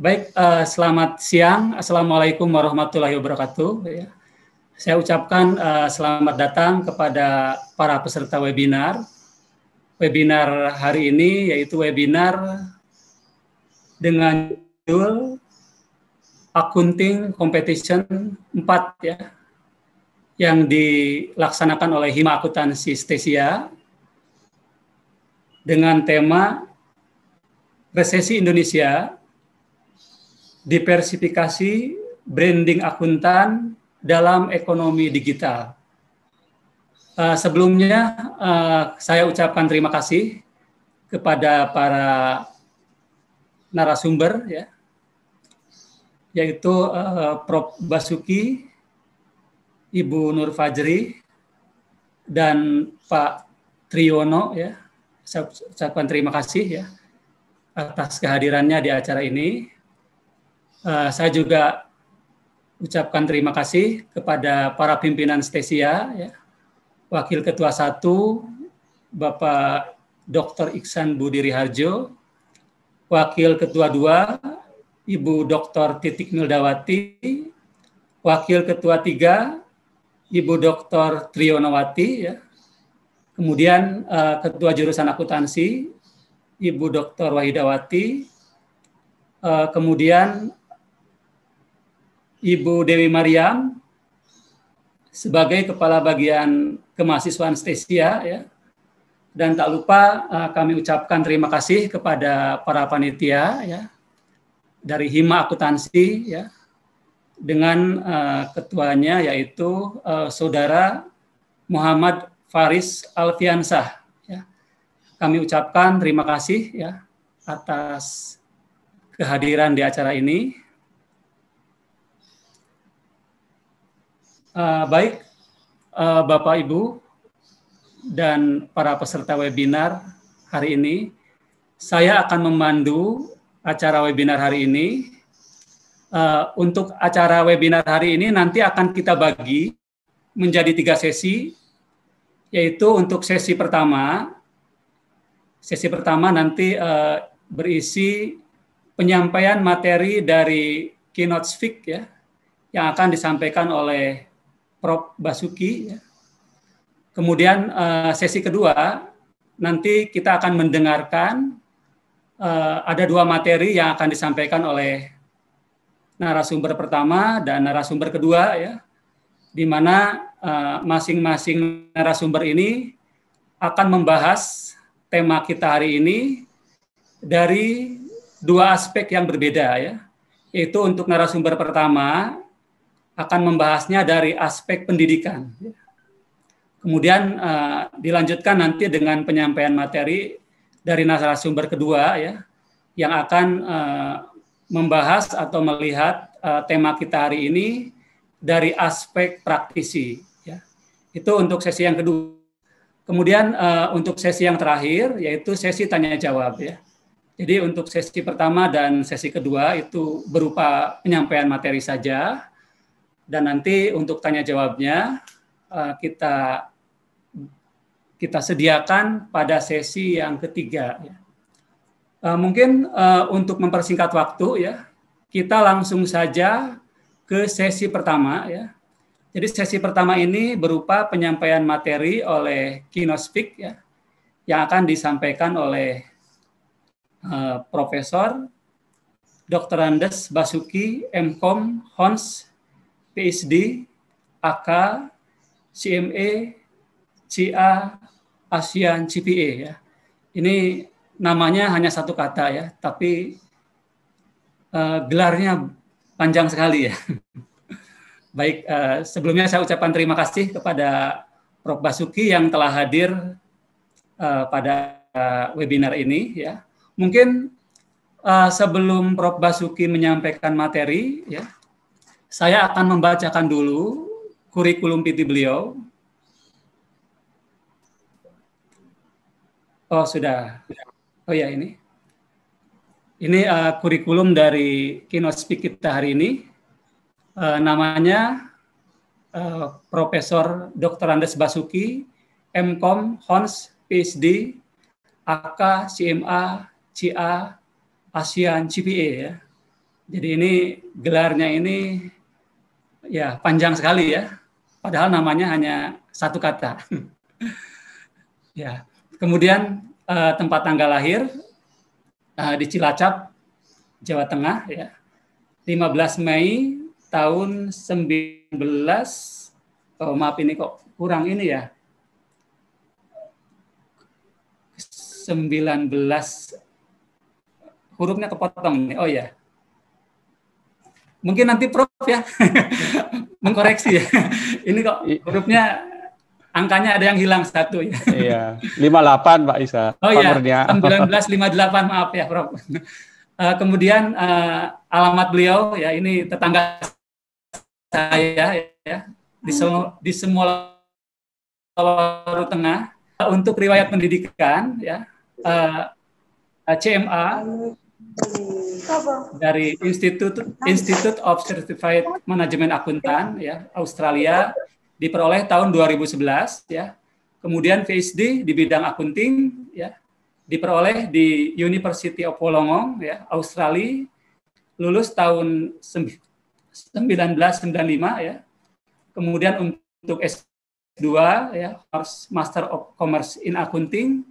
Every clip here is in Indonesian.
Baik, selamat siang. Assalamualaikum warahmatullahi wabarakatuh. Ya. Saya ucapkan selamat datang kepada para peserta webinar. Webinar hari ini yaitu webinar dengan judul Accounting Competition 4 ya, yang dilaksanakan oleh Hima Akuntansi Stesia dengan tema Resesi Indonesia, diversifikasi branding akuntan dalam ekonomi digital. Sebelumnya saya ucapkan terima kasih kepada para narasumber ya, yaitu Prof. Basuki, Ibu Nur Fajri, dan Pak Triyono ya. Saya ucapkan terima kasih ya atas kehadirannya di acara ini. Saya juga ucapkan terima kasih kepada para pimpinan Stesia, ya. Wakil Ketua 1, Bapak Dr. Iksan Budiri Harjo, Wakil Ketua 2, Ibu Dr. Titik Mildawati, Wakil Ketua 3, Ibu Dr. Triyonowati, ya. Kemudian Ketua Jurusan Akuntansi, Ibu Dr. Wahidawati, kemudian Ibu Dewi Mariam sebagai Kepala Bagian Kemahasiswaan Stesia ya. Dan tak lupa kami ucapkan terima kasih kepada para panitia ya dari Hima Akuntansi ya, dengan ketuanya yaitu Saudara Muhammad Faris Alfiansah ya. Kami ucapkan terima kasih ya atas kehadiran di acara ini. Baik, Bapak Ibu dan para peserta webinar hari ini, saya akan memandu acara webinar hari ini. Untuk acara webinar hari ini nanti akan kita bagi menjadi 3 sesi, yaitu untuk sesi pertama nanti berisi penyampaian materi dari keynote speak ya, yang akan disampaikan oleh Prof. Basuki. Ya. Kemudian sesi kedua nanti kita akan mendengarkan ada 2 materi yang akan disampaikan oleh narasumber pertama dan narasumber kedua ya, di mana masing-masing narasumber ini akan membahas tema kita hari ini dari 2 aspek yang berbeda ya, yaitu untuk narasumber pertama akan membahasnya dari aspek pendidikan. Kemudian dilanjutkan nanti dengan penyampaian materi dari narasumber kedua ya, yang akan membahas atau melihat tema kita hari ini dari aspek praktisi. Ya. Itu untuk sesi yang kedua. Kemudian untuk sesi yang terakhir yaitu sesi tanya jawab ya. Jadi untuk sesi pertama dan sesi kedua itu berupa penyampaian materi saja. Dan nanti untuk tanya jawabnya kita sediakan pada sesi yang ketiga. Ya. Mungkin untuk mempersingkat waktu ya, kita langsung saja ke sesi pertama ya. Jadi sesi pertama ini berupa penyampaian materi oleh keynote speak ya, yang akan disampaikan oleh Profesor Dr. Andes Basuki, MKom, Hons, PhD, AK, CMA, CA, ASEAN, CPA ya. Ini namanya hanya satu kata ya, tapi gelarnya panjang sekali ya. Baik, sebelumnya saya ucapkan terima kasih kepada Prof. Basuki yang telah hadir pada webinar ini ya. Mungkin sebelum Prof. Basuki menyampaikan materi ya, saya akan membacakan dulu kurikulum PT beliau. Oh, sudah. Oh ya, ini. Ini kurikulum dari keynote speak kita hari ini. Namanya Profesor Dr. Andes Basuki, MKom, Hons, PhD, AK, CMA, CA, ASEAN, CPA ya. Jadi ini gelarnya ini ya panjang sekali ya. Padahal namanya hanya satu kata. Ya. Kemudian tempat tanggal lahir di Cilacap, Jawa Tengah ya. 15 Mei tahun 19, maaf ini kok kurang ini ya. 19 hurufnya kepotong ini. Oh ya. Mungkin nanti Prof ya mengkoreksi ya. Ini kok hurufnya angkanya ada yang hilang satu ya. Iya, 58 Pak Isa. Oh iya, 1958 maaf ya Prof. Kemudian alamat beliau ya ini tetangga saya ya di semua Tengah. Untuk riwayat pendidikan ya CMA dari Institute of Certified Management Accountant ya Australia diperoleh tahun 2011 ya. Kemudian PhD di bidang akunting ya diperoleh di University of Wollongong ya Australia, lulus tahun 1995 ya. Kemudian untuk S2 ya Master of Commerce in Accounting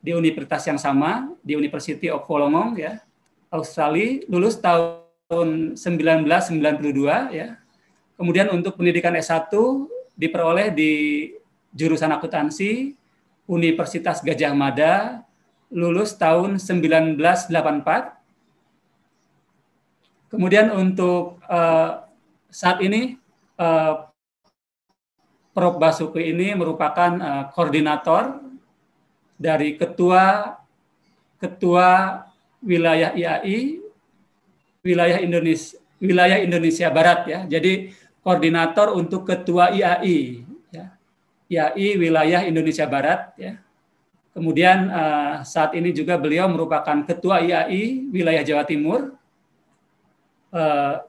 di universitas yang sama di University of Wollongong ya Australia, lulus tahun 1992 ya. Kemudian untuk pendidikan S1 diperoleh di jurusan akuntansi Universitas Gadjah Mada, lulus tahun 1984. Kemudian untuk saat ini Prof. Basuki ini merupakan koordinator dari ketua wilayah IAI wilayah Indonesia Barat ya. Jadi koordinator untuk ketua IAI ya. IAI wilayah Indonesia Barat ya. Kemudian saat ini juga beliau merupakan ketua IAI wilayah Jawa Timur.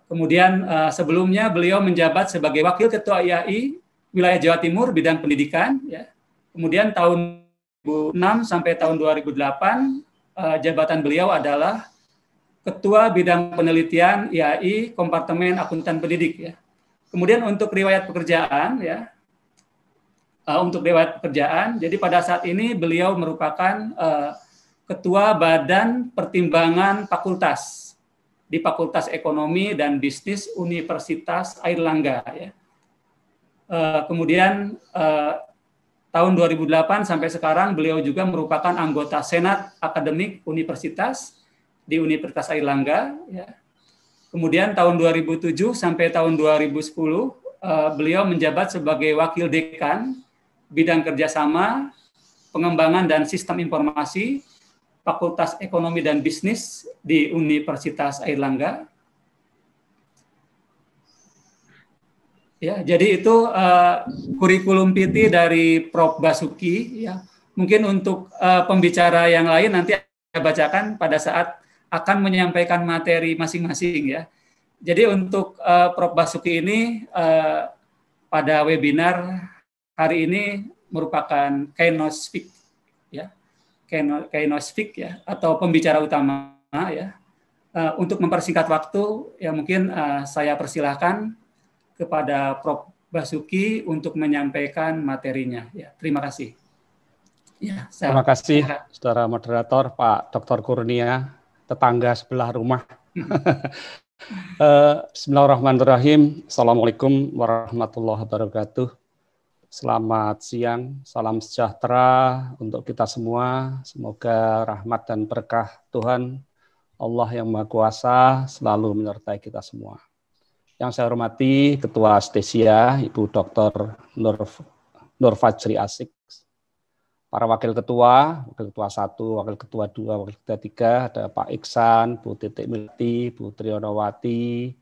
Kemudian sebelumnya beliau menjabat sebagai wakil ketua IAI wilayah Jawa Timur bidang pendidikan ya. Kemudian tahun 2006 sampai tahun 2008 jabatan beliau adalah ketua bidang penelitian IAI Kompartemen Akuntan Pendidik ya. Kemudian untuk riwayat pekerjaan ya. Untuk riwayat pekerjaan, jadi pada saat ini beliau merupakan ketua Badan Pertimbangan Fakultas di Fakultas Ekonomi dan Bisnis Universitas Airlangga ya. Kemudian tahun 2008 sampai sekarang beliau juga merupakan anggota Senat Akademik Universitas di Universitas Airlangga ya. Kemudian tahun 2007 sampai tahun 2010 beliau menjabat sebagai wakil dekan bidang kerjasama, pengembangan dan sistem informasi Fakultas Ekonomi dan Bisnis di Universitas Airlangga. Ya, jadi itu kurikulum PT dari Prof. Basuki. Ya, mungkin untuk pembicara yang lain nanti saya bacakan pada saat akan menyampaikan materi masing-masing ya. Jadi untuk Prof. Basuki ini pada webinar hari ini merupakan keynote speak ya, keynote speak ya atau pembicara utama ya. Untuk mempersingkat waktu ya mungkin saya persilahkan kepada Prof. Basuki untuk menyampaikan materinya. Ya, terima kasih. Ya, terima kasih, saudara moderator Pak Dr. Kurnia, tetangga sebelah rumah. Bismillahirrahmanirrahim. Assalamualaikum warahmatullahi wabarakatuh. Selamat siang, salam sejahtera untuk kita semua. Semoga rahmat dan berkah Tuhan Allah yang Maha Kuasa selalu menyertai kita semua. Yang saya hormati Ketua Stesia, Ibu Dr. Nur Fajri Asik, para Wakil Ketua 1, Wakil Ketua 2, Wakil Ketua 3, ada Pak Iksan, Bu Titik Milti, Bu Trionowati,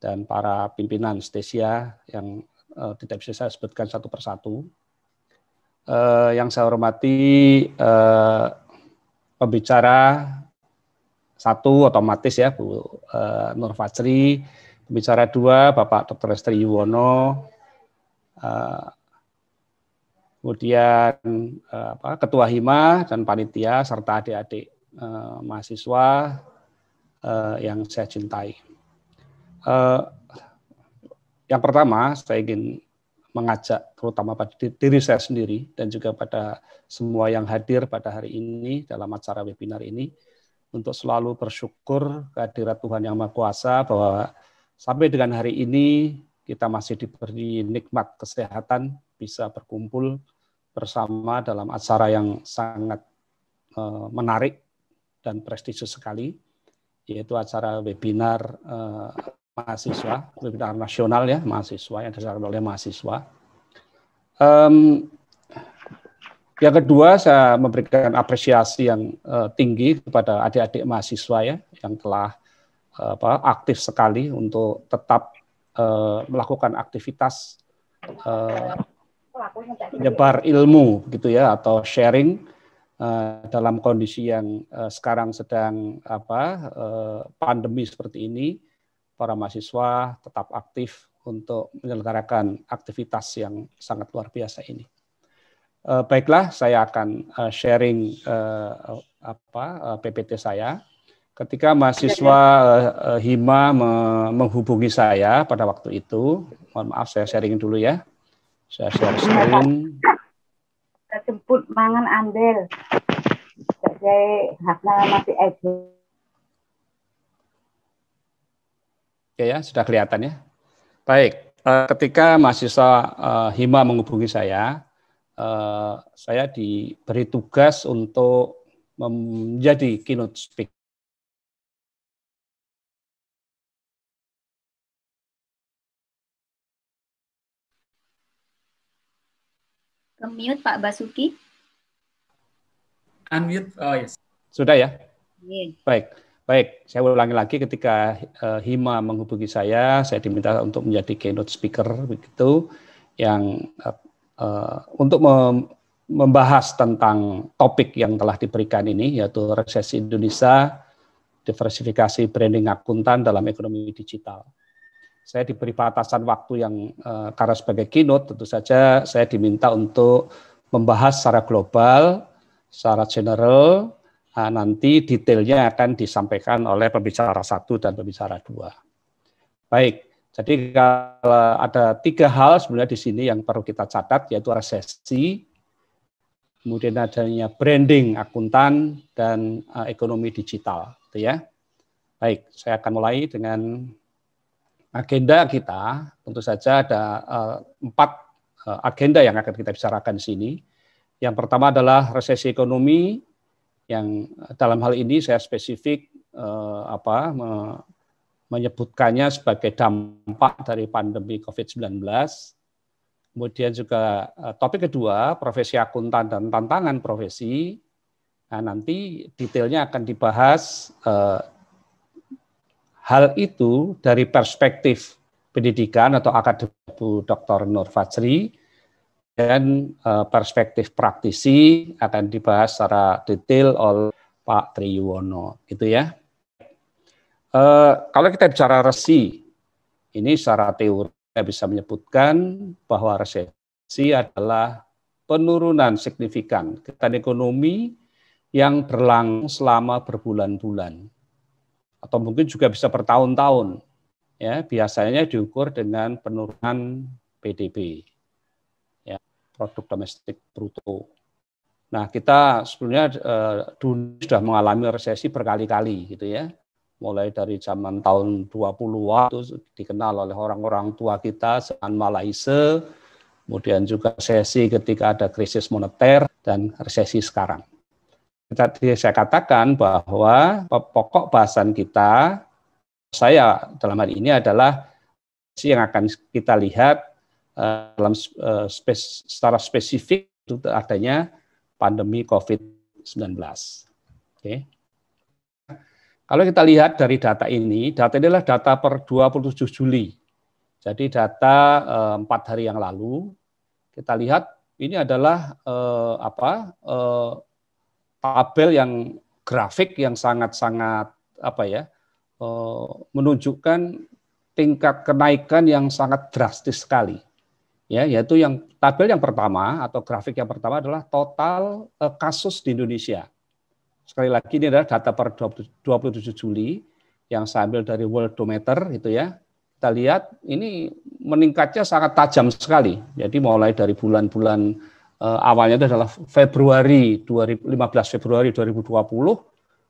dan para pimpinan Stesia yang tidak bisa saya sebutkan satu persatu. Yang saya hormati pembicara satu otomatis ya Bu Nur Fajri, pembicara 2 Bapak Dr. Lestri Yuwono, kemudian Ketua Hima dan panitia serta adik-adik mahasiswa, yang saya cintai. Yang pertama, saya ingin mengajak terutama pada diri saya sendiri dan juga pada semua yang hadir pada hari ini dalam acara webinar ini untuk selalu bersyukur kehadirat Tuhan Yang Maha Kuasa bahwa sampai dengan hari ini kita masih diberi nikmat kesehatan, bisa berkumpul bersama dalam acara yang sangat menarik dan prestisius sekali, yaitu acara webinar mahasiswa, webinar nasional ya, mahasiswa yang diselenggarakan oleh mahasiswa. Yang kedua, saya memberikan apresiasi yang tinggi kepada adik-adik mahasiswa ya, yang telah aktif sekali untuk tetap melakukan aktivitas menyebar ilmu gitu ya, atau sharing dalam kondisi yang sekarang sedang pandemi seperti ini. Para mahasiswa tetap aktif untuk menyelenggarakan aktivitas yang sangat luar biasa ini. Baiklah, saya akan sharing PPT saya. Ketika mahasiswa Hima menghubungi saya pada waktu itu, mohon maaf saya sharing dulu ya. Saya share screen. Jemput mangan ambil. Saya hakna masih aja. Oke ya, sudah kelihatan ya. Baik, ketika mahasiswa Hima menghubungi saya diberi tugas untuk menjadi keynote speaker. Ke-mute Pak Basuki. Unmute, oh yes. Sudah ya? Yeah. Baik. Saya ulangi lagi ketika Hima menghubungi saya diminta untuk menjadi keynote speaker begitu, yang untuk membahas tentang topik yang telah diberikan ini, yaitu resesi Indonesia, diversifikasi branding akuntan dalam ekonomi digital. Saya diberi batasan waktu yang karena sebagai keynote tentu saja saya diminta untuk membahas secara global, secara general. Nanti detailnya akan disampaikan oleh pembicara 1 dan pembicara 2. Baik, jadi kalau ada 3 hal sebenarnya di sini yang perlu kita catat, yaitu resesi, kemudian adanya branding akuntan, dan ekonomi digital. Gitu ya. Baik, saya akan mulai dengan agenda kita. Tentu saja ada 4 agenda yang akan kita bicarakan di sini. Yang pertama adalah resesi ekonomi, yang dalam hal ini saya spesifik menyebutkannya sebagai dampak dari pandemi COVID-19. Kemudian juga topik kedua, profesi akuntan dan tantangan profesi. Nah, nanti detailnya akan dibahas hal itu dari perspektif pendidikan atau akademik Dr. Nur Fajri, dan perspektif praktisi akan dibahas secara detail oleh Pak Triyuwono, gitu ya. Kalau kita bicara resesi, ini secara teori kita bisa menyebutkan bahwa resesi adalah penurunan signifikan kegiatan ekonomi yang berlangsung selama berbulan-bulan, atau mungkin juga bisa bertahun-tahun. Ya, biasanya diukur dengan penurunan PDB. Produk domestik bruto. Nah, kita sebenarnya dunia sudah mengalami resesi berkali-kali gitu ya. Mulai dari zaman tahun 20-an itu dikenal oleh orang-orang tua kita, zaman Malaysia, kemudian juga resesi ketika ada krisis moneter, dan resesi sekarang. Tadi saya katakan bahwa pokok bahasan kita, saya dalam hal ini adalah yang akan kita lihat dalam secara spesifik itu adanya pandemi COVID-19. Oke. Kalau kita lihat dari data ini adalah data per 27 Juli. Jadi data 4 hari yang lalu. Kita lihat ini adalah tabel yang grafik yang sangat-sangat menunjukkan tingkat kenaikan yang sangat drastis sekali. Ya, yaitu yang tabel yang pertama atau grafik yang pertama adalah total kasus di Indonesia. Sekali lagi ini adalah data per 27 Juli. yang saya ambil dari Worldometer itu ya. Kita lihat ini meningkatnya sangat tajam sekali. Jadi mulai dari bulan-bulan awalnya itu adalah Februari 15 Februari 2020,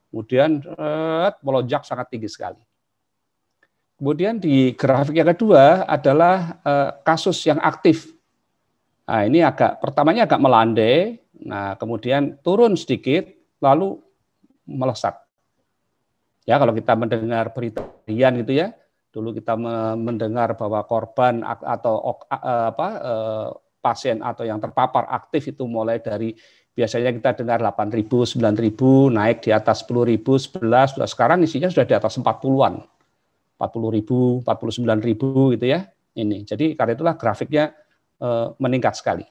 kemudian melonjak sangat tinggi sekali. Kemudian di grafik yang kedua adalah kasus yang aktif. Nah, ini pertamanya agak melandai, nah kemudian turun sedikit, lalu melesat. Ya, kalau kita mendengar berita harian gitu ya, dulu kita mendengar bahwa korban atau pasien atau yang terpapar aktif itu mulai dari biasanya kita dengar 8.000, 9.000, naik di atas 10.000, 11, sekarang isinya sudah di atas 40-an. 40.000, 49.000 gitu ya. Ini. Jadi karena itulah grafiknya meningkat sekali.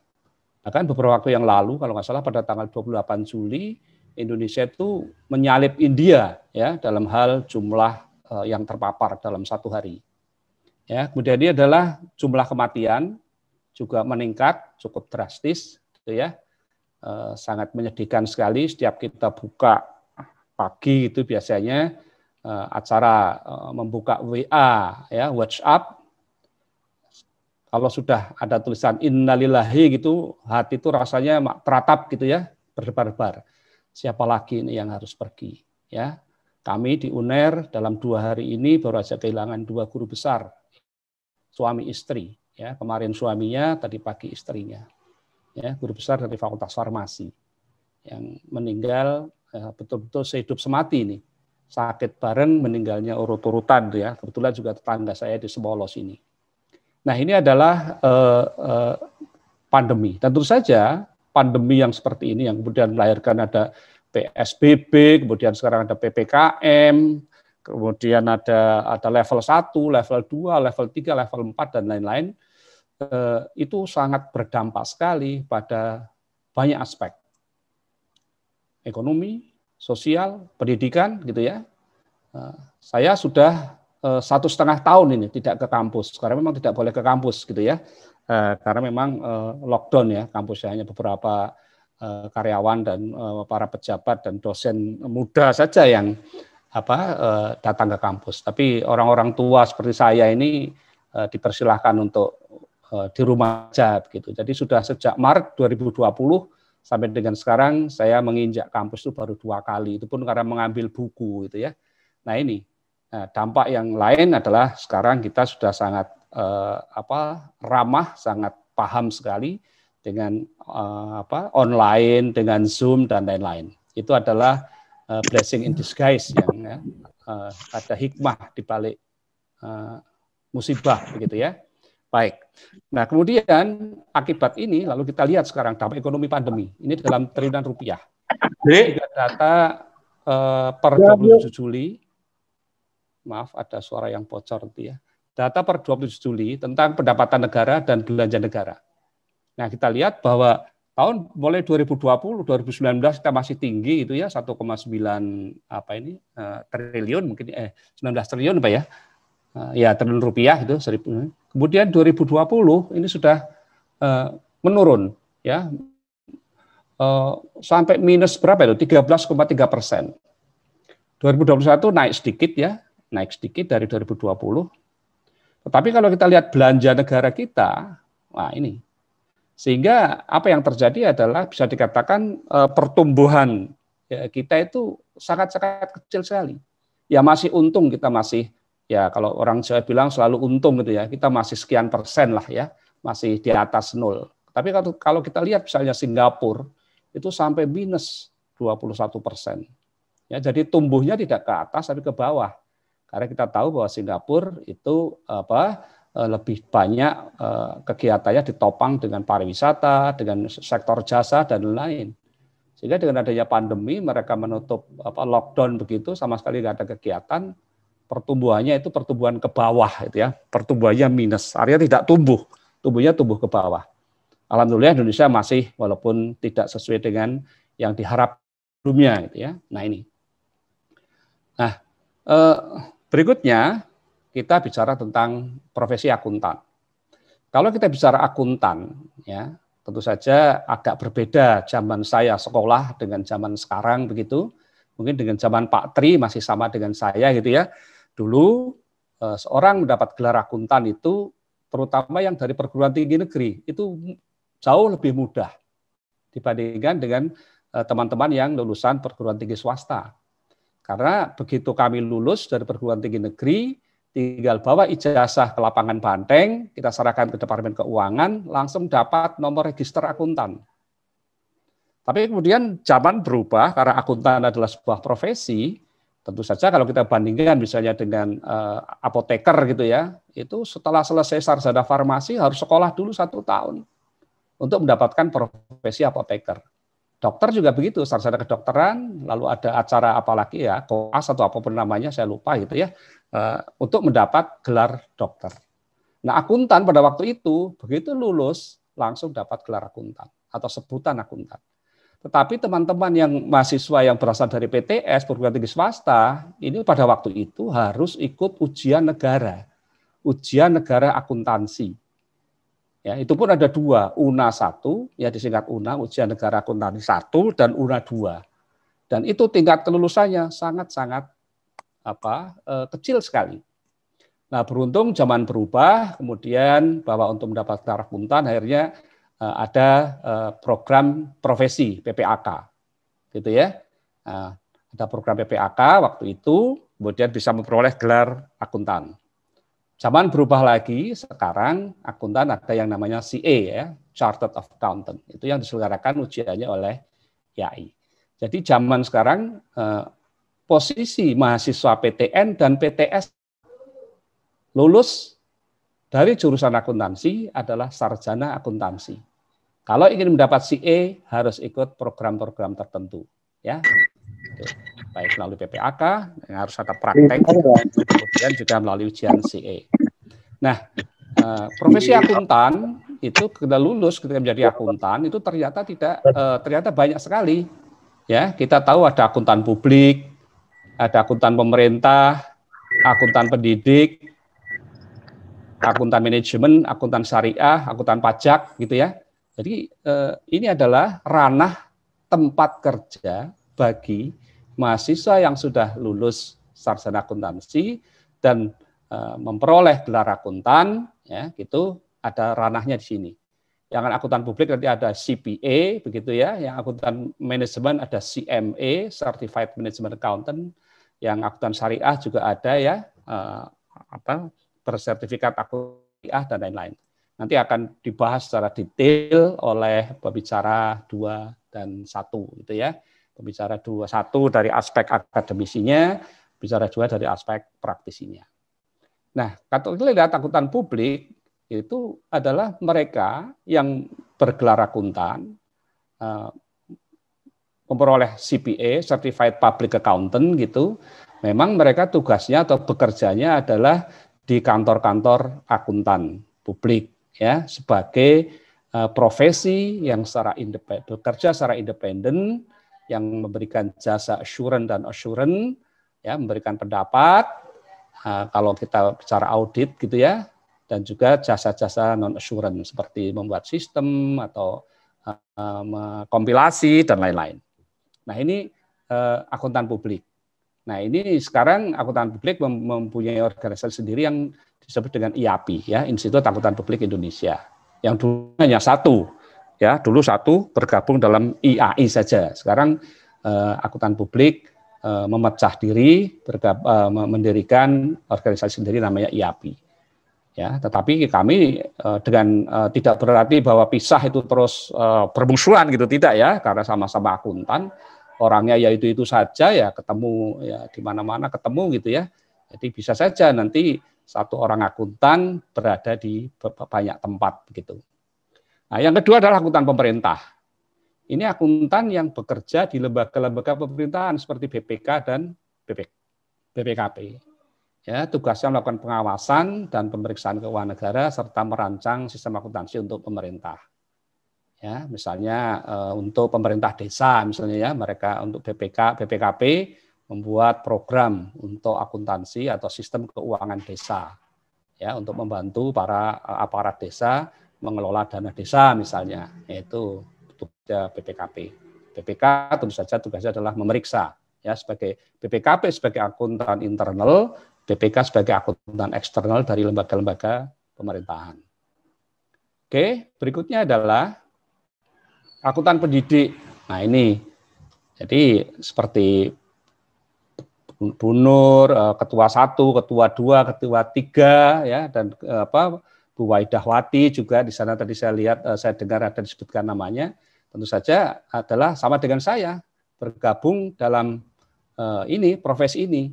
Bahkan beberapa waktu yang lalu kalau nggak salah pada tanggal 28 Juli Indonesia itu menyalip India ya dalam hal jumlah yang terpapar dalam satu hari. Ya, kemudian ini adalah jumlah kematian juga meningkat cukup drastis, gitu ya, sangat menyedihkan sekali. Setiap kita buka pagi itu biasanya acara membuka WA, ya, WhatsApp. Kalau sudah ada tulisan innalillahi gitu, hati itu rasanya teratap gitu ya, berdebar-debar. Siapa lagi ini yang harus pergi? Ya, kami di UNER dalam 2 hari ini baru saja kehilangan 2 guru besar, suami istri. Ya, kemarin suaminya, tadi pagi istrinya. Ya, guru besar dari Fakultas Farmasi yang meninggal betul-betul sehidup semati ini. Sakit bareng, meninggalnya urut-urutan ya. Kebetulan juga tetangga saya di Sebolos ini. Nah, ini adalah pandemi. Tentu saja pandemi yang seperti ini yang kemudian melahirkan ada PSBB, kemudian sekarang ada PPKM, kemudian ada level 1, level 2, level 3, level 4 dan lain-lain. Itu sangat berdampak sekali pada banyak aspek. Ekonomi, sosial, pendidikan gitu ya. Saya sudah 1,5 tahun ini tidak ke kampus karena memang tidak boleh ke kampus gitu ya, karena memang lockdown ya, kampusnya hanya beberapa karyawan dan para pejabat dan dosen muda saja yang datang ke kampus. Tapi orang-orang tua seperti saya ini dipersilahkan untuk di rumah aja begitu. Jadi sudah sejak Maret 2020 sampai dengan sekarang saya menginjak kampus itu baru 2 kali, itu pun karena mengambil buku gitu ya. Nah ini. Nah, dampak yang lain adalah sekarang kita sudah sangat ramah, sangat paham sekali dengan online, dengan Zoom dan lain-lain. Itu adalah blessing in disguise yang ada hikmah di balik musibah begitu ya. Baik. Nah, kemudian akibat ini lalu kita lihat sekarang dampak ekonomi pandemi. Ini dalam triliunan rupiah. Jika data per 27 Juli, maaf ada suara yang bocor nanti ya. Data per 27 Juli tentang pendapatan negara dan belanja negara. Nah, kita lihat bahwa tahun mulai 2020, 2019 kita masih tinggi itu ya 1,9 triliun mungkin 19 triliun Pak ya. Ya triliun rupiah itu 1000. Kemudian 2020 ini sudah menurun ya. Sampai minus berapa itu? 13,3%. 2021 naik sedikit ya. Naik sedikit dari 2020. Tetapi kalau kita lihat belanja negara kita, wah ini. Sehingga apa yang terjadi adalah bisa dikatakan pertumbuhan kita itu sangat-sangat kecil sekali. Ya masih untung kita masih, ya kalau orang Jawa bilang selalu untung gitu ya, kita masih sekian persen lah ya, masih di atas 0. Tapi kalau kita lihat misalnya Singapura, itu sampai minus 21%. Ya, jadi tumbuhnya tidak ke atas tapi ke bawah. Karena kita tahu bahwa Singapura itu lebih banyak kegiatannya ditopang dengan pariwisata, dengan sektor jasa dan lain. Sehingga dengan adanya pandemi mereka menutup lockdown begitu sama sekali nggak ada kegiatan, pertumbuhannya itu pertumbuhan ke bawah itu ya, pertumbuhannya minus, artinya tidak tumbuh, tumbuhnya tumbuh ke bawah. Alhamdulillah Indonesia masih walaupun tidak sesuai dengan yang diharap sebelumnya gitu ya. Nah ini. Nah, berikutnya kita bicara tentang profesi akuntan. Kalau kita bicara akuntan, ya tentu saja agak berbeda zaman saya sekolah dengan zaman sekarang begitu. Mungkin dengan zaman Pak Tri masih sama dengan saya gitu ya. Dulu seorang mendapat gelar akuntan itu, terutama yang dari perguruan tinggi negeri, itu jauh lebih mudah dibandingkan dengan teman-teman yang lulusan perguruan tinggi swasta. Karena begitu kami lulus dari perguruan tinggi negeri, tinggal bawa ijazah ke lapangan Banteng, kita serahkan ke Departemen Keuangan, langsung dapat nomor register akuntan. Tapi kemudian zaman berubah, karena akuntan adalah sebuah profesi. Tentu saja kalau kita bandingkan misalnya dengan apoteker gitu ya, itu setelah selesai sarjana farmasi harus sekolah dulu 1 tahun untuk mendapatkan profesi apoteker. Dokter juga begitu, sarjana kedokteran, lalu ada acara apalagi ya, koas atau apapun namanya, saya lupa gitu ya, untuk mendapat gelar dokter. Nah, akuntan pada waktu itu, begitu lulus, langsung dapat gelar akuntan atau sebutan akuntan. Tetapi teman-teman yang mahasiswa yang berasal dari PTS, perguruan tinggi swasta, ini pada waktu itu harus ikut ujian negara akuntansi. Ya, itu pun ada 2, UNA 1, ya disingkat UNA, ujian negara akuntansi 1, dan UNA 2. Dan itu tingkat kelulusannya sangat-sangat kecil sekali. Nah, beruntung zaman berubah, kemudian bahwa untuk mendapat gelar akuntan akhirnya ada program profesi PPAK, gitu ya. Ada program PPAK waktu itu, kemudian bisa memperoleh gelar akuntan. Zaman berubah lagi, sekarang akuntan ada yang namanya CA ya, Chartered of Accountant. Itu yang diselenggarakan ujiannya oleh IAI. Jadi zaman sekarang posisi mahasiswa PTN dan PTS lulus dari jurusan akuntansi adalah sarjana akuntansi. Kalau ingin mendapat CA harus ikut program-program tertentu, ya, baik melalui PPAK, yang harus ada praktek, kemudian juga melalui ujian CA. Nah, profesi akuntan itu ketika lulus, ketika menjadi akuntan itu ternyata banyak sekali, ya. Kita tahu ada akuntan publik, ada akuntan pemerintah, akuntan pendidik, akuntan manajemen, akuntan syariah, akuntan pajak, gitu ya. Jadi ini adalah ranah tempat kerja bagi mahasiswa yang sudah lulus sarjana akuntansi dan memperoleh gelar akuntan, ya, gitu ada ranahnya di sini. Yang akuntan publik nanti ada CPA, begitu ya. Yang akuntan manajemen ada CMA, Certified Management Accountant. Yang akuntan syariah juga ada ya, bersertifikat akuntan dan lain-lain. Nanti akan dibahas secara detail oleh pembicara 2 dan 1 gitu ya. Pembicara 1 dari aspek akademisinya, pembicara 2 dari aspek praktisinya. Nah, kalau kita lihat akuntan publik itu adalah mereka yang bergelar akuntan, memperoleh CPA, Certified Public Accountant gitu. Memang mereka tugasnya atau bekerjanya adalah di kantor-kantor akuntan publik, ya, sebagai profesi yang bekerja secara independen, yang memberikan jasa assurance dan assurance, ya, memberikan pendapat kalau kita bicara audit gitu ya, dan juga jasa-jasa non assurance seperti membuat sistem atau kompilasi dan lain-lain. Nah, ini akuntan publik. Nah, ini sekarang akuntan publik mempunyai organisasi sendiri yang disebut dengan IAPI, ya, Institut Akuntan Publik Indonesia. Yang dulu hanya 1, ya, dulu 1 bergabung dalam IAI saja. Sekarang akuntan publik memecah diri, mendirikan organisasi sendiri namanya IAPI. Ya, tetapi kami dengan tidak berarti bahwa pisah itu terus bermusuhan gitu, tidak ya, karena sama-sama akuntan. Orangnya ya itu saja ya, ketemu ya di mana-mana ketemu gitu ya. Jadi bisa saja nanti satu orang akuntan berada di banyak tempat begitu. Nah, yang kedua adalah akuntan pemerintah. Ini akuntan yang bekerja di lembaga-lembaga pemerintahan seperti BPK dan BPKP. Ya, tugasnya melakukan pengawasan dan pemeriksaan keuangan negara serta merancang sistem akuntansi untuk pemerintah. Ya, misalnya untuk pemerintah desa misalnya ya, mereka untuk BPKP membuat program untuk akuntansi atau sistem keuangan desa. Ya, untuk membantu para aparat desa mengelola dana desa misalnya, yaitu tugasnya BPKP. BPK tentu saja tugasnya adalah memeriksa, ya, sebagai BPKP sebagai akuntan internal, BPK sebagai akuntan eksternal dari lembaga-lembaga pemerintahan. Oke, berikutnya adalah akuntan pendidik. Nah ini, jadi seperti Bu Nur, ketua 1, ketua 2, ketua 3, ya, dan Bu Waidahwati juga di sana tadi saya lihat, saya dengar ada disebutkan namanya. Tentu saja adalah sama dengan saya bergabung dalam profesi ini.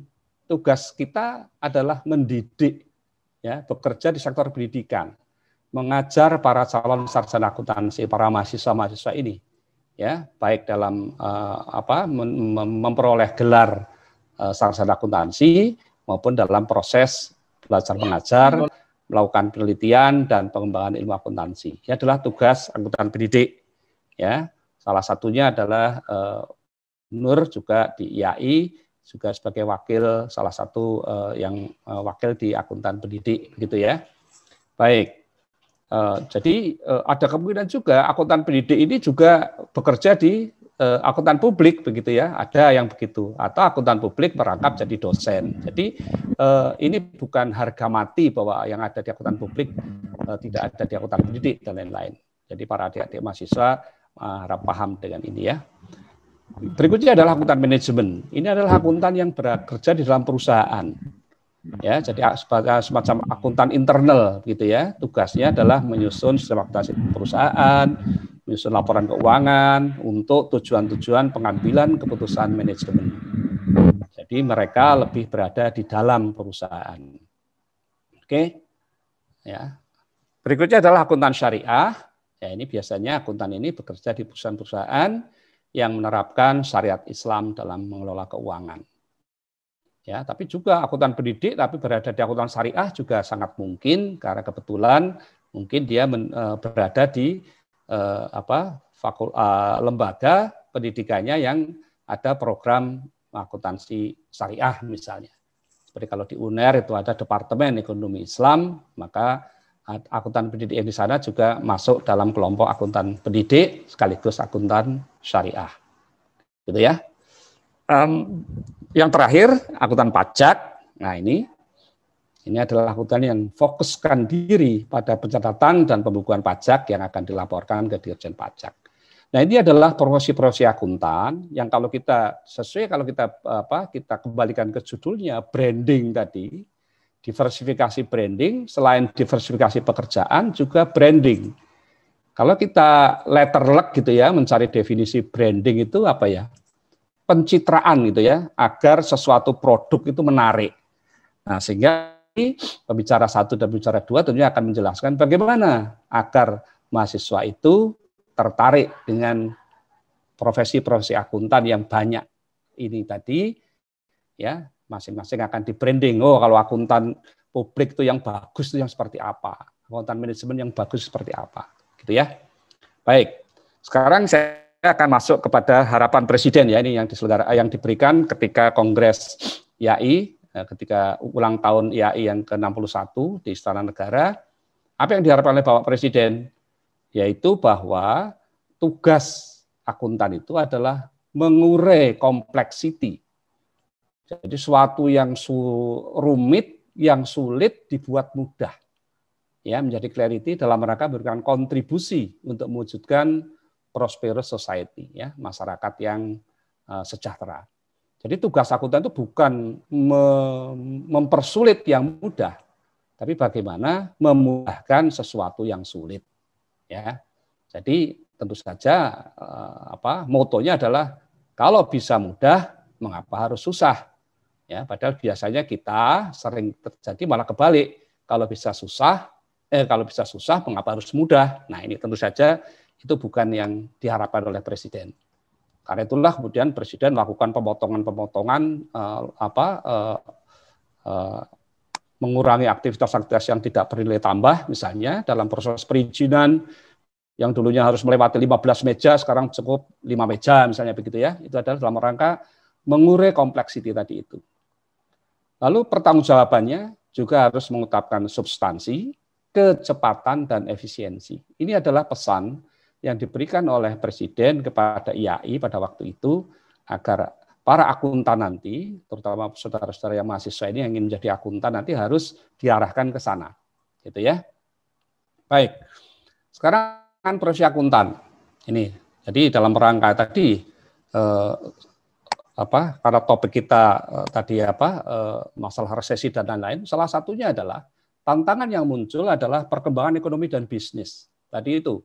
Tugas kita adalah mendidik, ya, bekerja di sektor pendidikan, mengajar para calon sarjana akuntansi, para mahasiswa-mahasiswa ini, ya, baik dalam memperoleh gelar sarjana akuntansi maupun dalam proses belajar mengajar, melakukan penelitian dan pengembangan ilmu akuntansi. Ini adalah tugas akuntan pendidik, ya. Salah satunya adalah Nur juga di IAI, juga sebagai wakil, salah satu yang wakil di akuntan pendidik, gitu ya. Baik, jadi ada kemungkinan juga akuntan pendidik ini juga bekerja di akuntan publik, begitu ya, ada yang begitu, atau akuntan publik merangkap jadi dosen. Jadi ini bukan harga mati bahwa yang ada di akuntan publik tidak ada di akuntan pendidik dan lain-lain. Jadi para adik-adik mahasiswa harap paham dengan ini, ya. Berikutnya adalah akuntan manajemen. Ini adalah akuntan yang bekerja di dalam perusahaan, ya. Jadi semacam akuntan internal, gitu ya. Tugasnya adalah menyusun sistem akuntansi perusahaan, menyusun laporan keuangan untuk tujuan-tujuan pengambilan keputusan manajemen. Jadi mereka lebih berada di dalam perusahaan. Oke, ya. Berikutnya adalah akuntan syariah. Ya, ini biasanya akuntan ini bekerja di perusahaan-perusahaan yang menerapkan syariat Islam dalam mengelola keuangan. Ya, tapi juga akuntan pendidik tapi berada di akuntan syariah juga sangat mungkin karena kebetulan mungkin dia berada di lembaga pendidikannya yang ada program akuntansi syariah misalnya. Seperti kalau di UNER itu ada Departemen Ekonomi Islam, maka akuntan pendidik yang di sana juga masuk dalam kelompok akuntan pendidik sekaligus akuntan syariah, gitu ya. Yang terakhir akuntan pajak. Nah ini adalah akuntan yang fokuskan diri pada pencatatan dan pembukuan pajak yang akan dilaporkan ke Dirjen Pajak. Nah ini adalah profesi-profesi akuntan yang kalau kita kita kembalikan ke judulnya branding tadi. Diversifikasi branding, selain diversifikasi pekerjaan, juga branding. Kalau kita letterlek gitu ya, mencari definisi branding itu apa ya? Pencitraan gitu ya, agar sesuatu produk itu menarik. Nah, sehingga pembicara 1 dan pembicara 2 tentunya akan menjelaskan bagaimana agar mahasiswa itu tertarik dengan profesi-profesi akuntan yang banyak ini tadi, ya. Masing-masing akan di branding. Oh, kalau akuntan publik itu yang bagus itu yang seperti apa? Akuntan manajemen yang bagus seperti apa? Gitu ya. Baik. Sekarang saya akan masuk kepada harapan presiden ya, ini yang diberikan ketika Kongres IAI, ketika ulang tahun IAI yang ke-61 di Istana Negara. Apa yang diharapkan oleh Bapak Presiden? Yaitu bahwa tugas akuntan itu adalah mengurai kompleksiti. Jadi suatu yang rumit, yang sulit dibuat mudah. Ya, menjadi clarity dalam rangka memberikan kontribusi untuk mewujudkan prosperous society, ya, masyarakat yang sejahtera. Jadi tugas akuntan itu bukan mempersulit yang mudah, tapi bagaimana memudahkan sesuatu yang sulit. Ya. Jadi tentu saja motonya adalah kalau bisa mudah, mengapa harus susah? Ya, padahal biasanya kita sering terjadi malah kebalik. Kalau bisa susah, mengapa harus mudah? Nah, ini tentu saja itu bukan yang diharapkan oleh Presiden. Karena itulah kemudian Presiden melakukan pemotongan-pemotongan mengurangi aktivitas-aktivitas yang tidak bernilai tambah, misalnya dalam proses perizinan yang dulunya harus melewati 15 meja, sekarang cukup 5 meja, misalnya begitu ya. Itu adalah dalam rangka mengurai kompleksiti tadi itu. Lalu pertanggungjawabannya juga harus mengutamakan substansi, kecepatan, dan efisiensi. Ini adalah pesan yang diberikan oleh Presiden kepada IAI pada waktu itu agar para akuntan nanti, terutama saudara-saudara yang mahasiswa ini yang ingin menjadi akuntan nanti harus diarahkan ke sana, gitu ya. Baik, sekarang profesi akuntan ini. Jadi dalam rangka tadi karena topik kita tadi masalah resesi dan lain-lain, salah satunya adalah tantangan yang muncul adalah perkembangan ekonomi dan bisnis. Tadi itu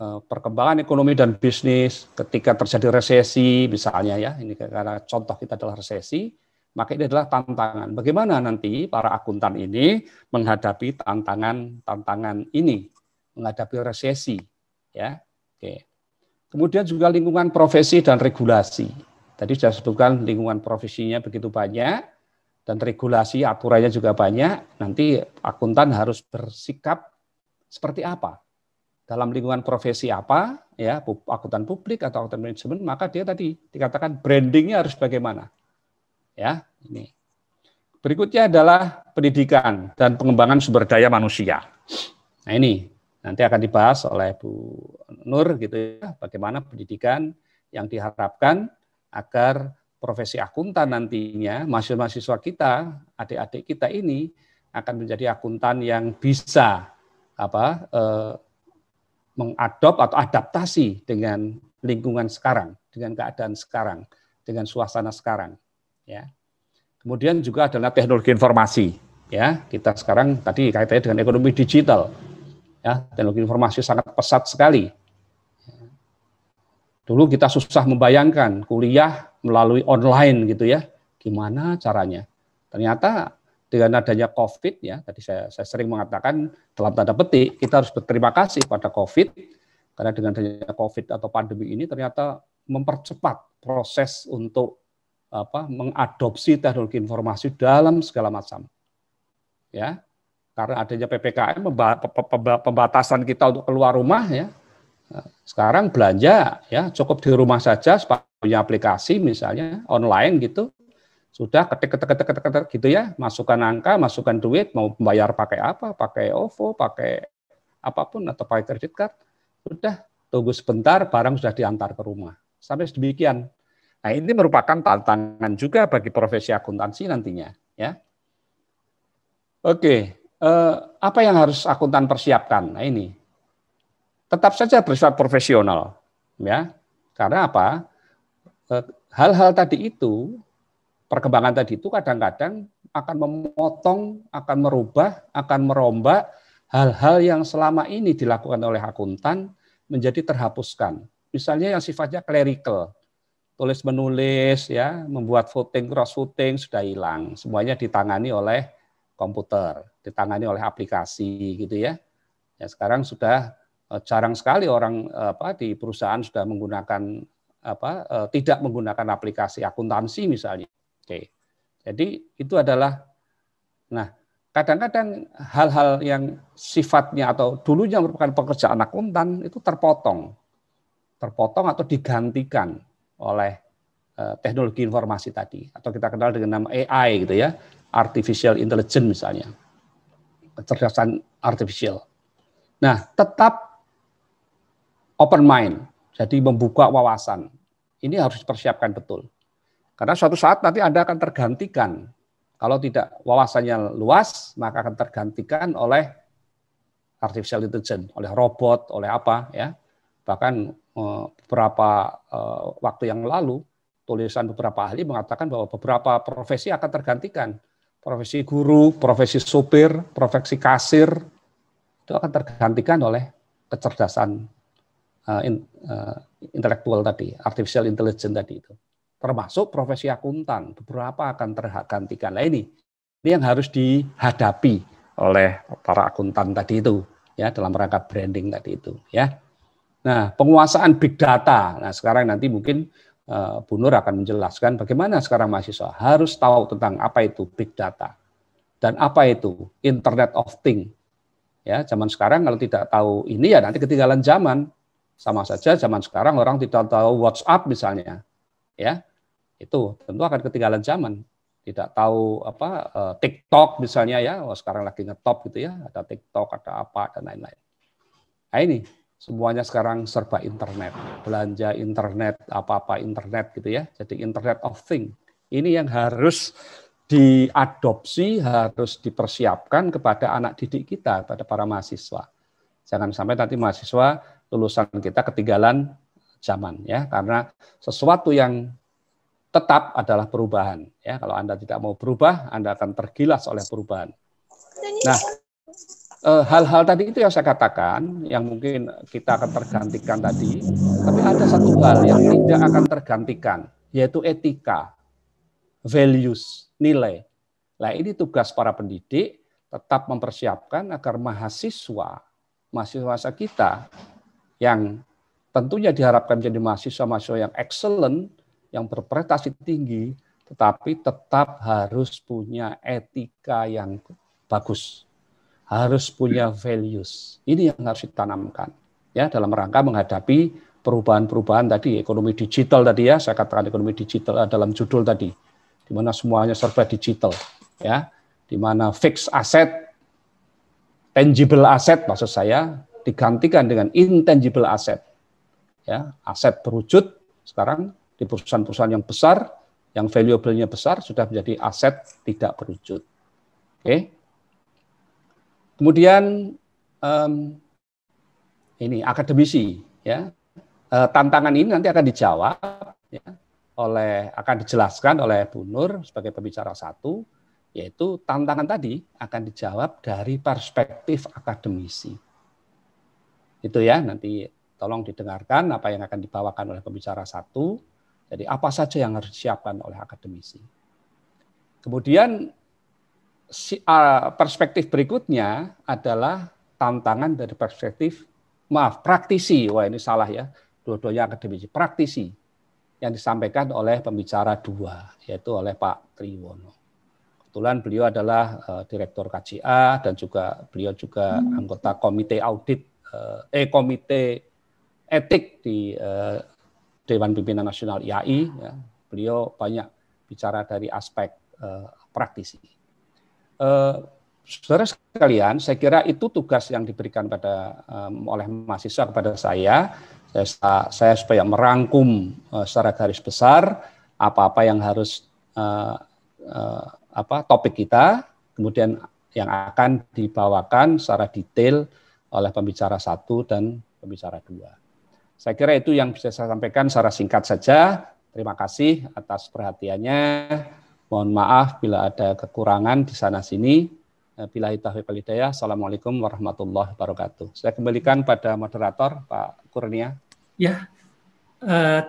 perkembangan ekonomi dan bisnis ketika terjadi resesi misalnya ya, ini karena contoh kita adalah resesi, maka ini adalah tantangan. Bagaimana nanti para akuntan ini menghadapi tantangan ini, menghadapi resesi ya. Oke. Kemudian juga lingkungan profesi dan regulasi. Tadi sudah sebutkan lingkungan profesinya begitu banyak dan regulasi aturannya juga banyak. Nanti akuntan harus bersikap seperti apa? Dalam lingkungan profesi apa, ya, akuntan publik atau akuntan manajemen, maka dia tadi dikatakan brandingnya harus bagaimana. Ya, ini. Berikutnya adalah pendidikan dan pengembangan sumber daya manusia. Nah ini nanti akan dibahas oleh Bu Nur gitu ya, bagaimana pendidikan yang diharapkan agar profesi akuntan nantinya mahasiswa kita, adik-adik kita ini akan menjadi akuntan yang bisa mengadop atau adaptasi dengan lingkungan sekarang, dengan keadaan sekarang, dengan suasana sekarang. Ya. Kemudian juga adalah teknologi informasi. Ya, kita sekarang tadi kaitannya dengan ekonomi digital. Ya, teknologi informasi sangat pesat sekali. Dulu kita susah membayangkan kuliah melalui online gitu ya, gimana caranya? Ternyata dengan adanya COVID ya, tadi saya sering mengatakan dalam tanda petik kita harus berterima kasih pada COVID karena dengan adanya COVID atau pandemi ini ternyata mempercepat proses untuk mengadopsi teknologi informasi dalam segala macam. Ya. Karena adanya PPKM, pembatasan kita untuk keluar rumah ya. Sekarang belanja ya cukup di rumah saja, punya aplikasi misalnya online gitu. Sudah ketik gitu ya, masukkan angka, masukkan duit, mau membayar pakai apa, pakai OVO, pakai apapun atau pakai kredit card. Sudah tunggu sebentar barang sudah diantar ke rumah. Sampai sedemikian. Nah, ini merupakan tantangan juga bagi profesi akuntansi nantinya, ya. Oke, apa yang harus akuntan persiapkan? Nah, ini tetap saja bersifat profesional, ya. Karena apa? Hal-hal tadi itu, perkembangan tadi itu kadang-kadang akan memotong, akan merubah, akan merombak hal-hal yang selama ini dilakukan oleh akuntan menjadi terhapuskan. Misalnya yang sifatnya clerical, tulis menulis ya, membuat voting, cross voting sudah hilang. Semuanya ditangani oleh komputer, ditangani oleh aplikasi gitu ya. Ya sekarang sudah jarang sekali orang di perusahaan sudah menggunakan tidak menggunakan aplikasi akuntansi misalnya. Oke. Jadi itu adalah kadang-kadang hal-hal yang sifatnya atau dulunya merupakan pekerjaan akuntan itu terpotong atau digantikan oleh teknologi informasi tadi atau kita kenal dengan nama AI gitu ya, artificial intelligence misalnya, kecerdasan artificial. Nah, tetap open mind, jadi membuka wawasan. Ini harus dipersiapkan betul. Karena suatu saat nanti Anda akan tergantikan. Kalau tidak wawasannya luas, maka akan tergantikan oleh artificial intelligence, oleh robot, oleh apa ya. Bahkan beberapa waktu yang lalu, tulisan beberapa ahli mengatakan bahwa beberapa profesi akan tergantikan. Profesi guru, profesi supir, profesi kasir, itu akan tergantikan oleh kecerdasan intelektual tadi, artificial intelligence tadi itu. Termasuk profesi akuntan, beberapa akan tergantikan. Nah ini yang harus dihadapi oleh para akuntan tadi itu, ya dalam rangka branding tadi itu, ya. Nah, penguasaan big data. Nah, sekarang nanti mungkin Bu Nur akan menjelaskan bagaimana sekarang mahasiswa harus tahu tentang apa itu big data dan apa itu Internet of Things. Ya, zaman sekarang kalau tidak tahu ini ya nanti ketinggalan zaman. Sama saja zaman sekarang orang tidak tahu WhatsApp misalnya. Ya. Itu tentu akan ketinggalan zaman. Tidak tahu TikTok misalnya ya, sekarang lagi ngetop gitu ya, ada TikTok, ada apa dan lain-lain. Nah, ini Semuanya sekarang serba internet, belanja internet, apa-apa internet gitu ya. Jadi Internet of Things. Ini yang harus diadopsi, harus dipersiapkan kepada anak didik kita, pada para mahasiswa. Jangan sampai nanti mahasiswa lulusan kita ketinggalan zaman ya, karena sesuatu yang tetap adalah perubahan ya. Kalau Anda tidak mau berubah, Anda akan tergilas oleh perubahan. Nah, hal-hal tadi itu yang saya katakan, yang mungkin kita akan tergantikan tadi, tapi ada satu hal yang tidak akan tergantikan, yaitu etika, values, nilai. Nah, ini tugas para pendidik, tetap mempersiapkan agar mahasiswa kita yang tentunya diharapkan menjadi mahasiswa yang excellent, yang berprestasi tinggi, tetapi tetap harus punya etika yang bagus. Harus punya values. Ini yang harus ditanamkan ya dalam rangka menghadapi perubahan-perubahan tadi, ekonomi digital tadi ya, saya katakan ekonomi digital dalam judul tadi, di mana semuanya serba digital ya, di mana fixed asset, tangible asset maksud saya digantikan dengan intangible asset. Ya, aset berwujud sekarang di perusahaan-perusahaan yang besar, yang valuable-nya besar sudah menjadi aset tidak berwujud. Oke. Kemudian ini akademisi ya, tantangan ini nanti akan dijawab ya, akan dijelaskan oleh Bu Nur sebagai pembicara satu, yaitu tantangan tadi akan dijawab dari perspektif akademisi. Itu ya, nanti tolong didengarkan apa yang akan dibawakan oleh pembicara satu. Jadi apa saja yang harus disiapkan oleh akademisi. Kemudian perspektif berikutnya adalah tantangan dari perspektif praktisi. Wah, ini salah ya, dua-duanya akademisi. Praktisi yang disampaikan oleh pembicara dua, yaitu oleh Pak Triwono. Kebetulan beliau adalah Direktur KJA dan juga beliau juga anggota komite audit, komite etik di Dewan Pimpinan Nasional IAI. Ya. Beliau banyak bicara dari aspek praktisi. Saudara sekalian, saya kira itu tugas yang diberikan oleh mahasiswa kepada saya. Saya supaya merangkum secara garis besar apa-apa yang harus topik kita, kemudian yang akan dibawakan secara detail oleh pembicara satu dan pembicara dua. Saya kira itu yang bisa saya sampaikan secara singkat saja. Terima kasih atas perhatiannya. Mohon maaf bila ada kekurangan di sana-sini. Billahi taufiq wal hidayah. Assalamualaikum warahmatullahi wabarakatuh. Saya kembalikan pada moderator, Pak Kurnia. Ya,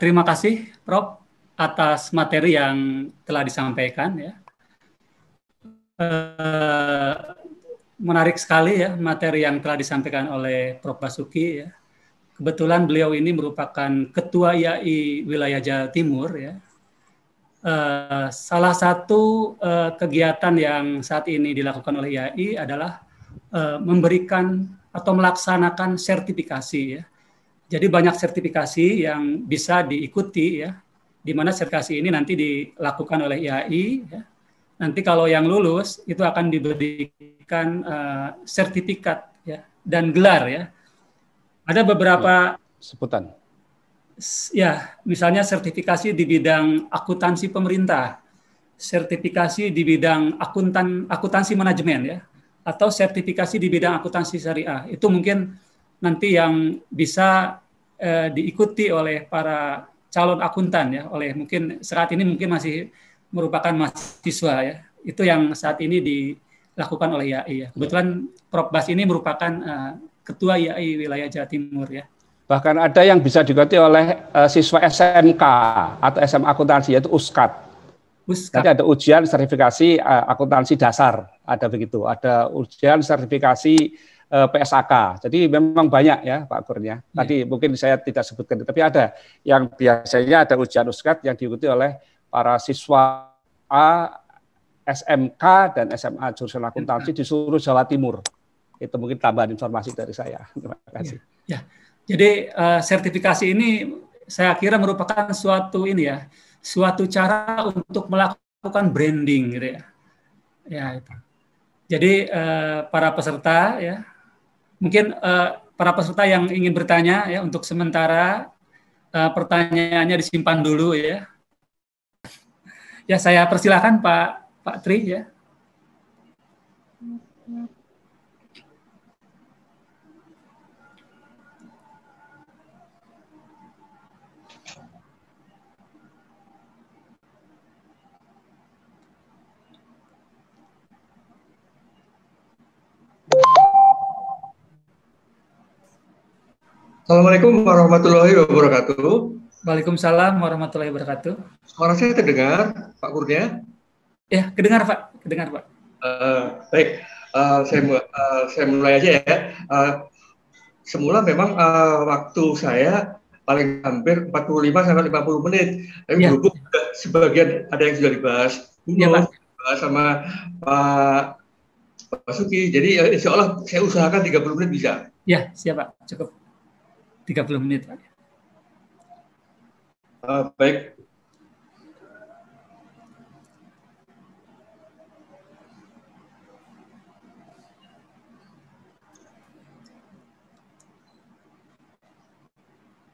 terima kasih Prof atas materi yang telah disampaikan. Ya. Menarik sekali ya materi yang telah disampaikan oleh Prof Basuki. Ya. Kebetulan beliau ini merupakan Ketua IAI Wilayah Jawa Timur. Ya. Salah satu kegiatan yang saat ini dilakukan oleh IAI adalah memberikan atau melaksanakan sertifikasi ya. Jadi banyak sertifikasi yang bisa diikuti ya, di mana sertifikasi ini nanti dilakukan oleh IAI ya. Nanti kalau yang lulus itu akan diberikan sertifikat ya dan gelar ya. Ada beberapa sebutan. Ya, misalnya sertifikasi di bidang akuntansi pemerintah, sertifikasi di bidang akuntansi manajemen ya, atau sertifikasi di bidang akuntansi syariah. Itu mungkin nanti yang bisa diikuti oleh para calon akuntan ya, oleh mungkin saat ini mungkin masih merupakan mahasiswa ya. Itu yang saat ini dilakukan oleh IAI ya. Kebetulan Prof Bas ini merupakan Ketua IAI Wilayah Jawa Timur ya. Bahkan ada yang bisa diikuti oleh siswa SMK atau SMA akuntansi, yaitu USKAD. Jadi ada ujian sertifikasi akuntansi dasar, ada begitu. Ada ujian sertifikasi PSAK. Jadi memang banyak ya Pak Kurnia. Tadi mungkin saya tidak sebutkan, tapi ada yang biasanya ada ujian USKAD yang diikuti oleh para siswa SMK dan SMA jurusan akuntansi di seluruh Jawa Timur. Itu mungkin tambahan informasi dari saya. Terima kasih. Ya. Jadi sertifikasi ini saya kira merupakan suatu cara untuk melakukan branding gitu ya. Ya itu. Jadi para peserta ya mungkin para peserta yang ingin bertanya ya, untuk sementara pertanyaannya disimpan dulu ya. Ya, saya persilakan Pak Tri ya. Assalamualaikum warahmatullahi wabarakatuh. Waalaikumsalam warahmatullahi wabarakatuh. Suara saya terdengar, Pak Kurnia? Ya, kedengar Pak. Kedengar Pak. Baik, saya mulai aja ya. Semula memang waktu saya paling hampir 45 sampai 50 menit. Tapi berhubung sebagian ada yang sudah dibahas sama Pak Basuki. Jadi insya Allah saya usahakan 30 menit bisa. Ya, siap Pak. Cukup 30 menit Pak. Baik.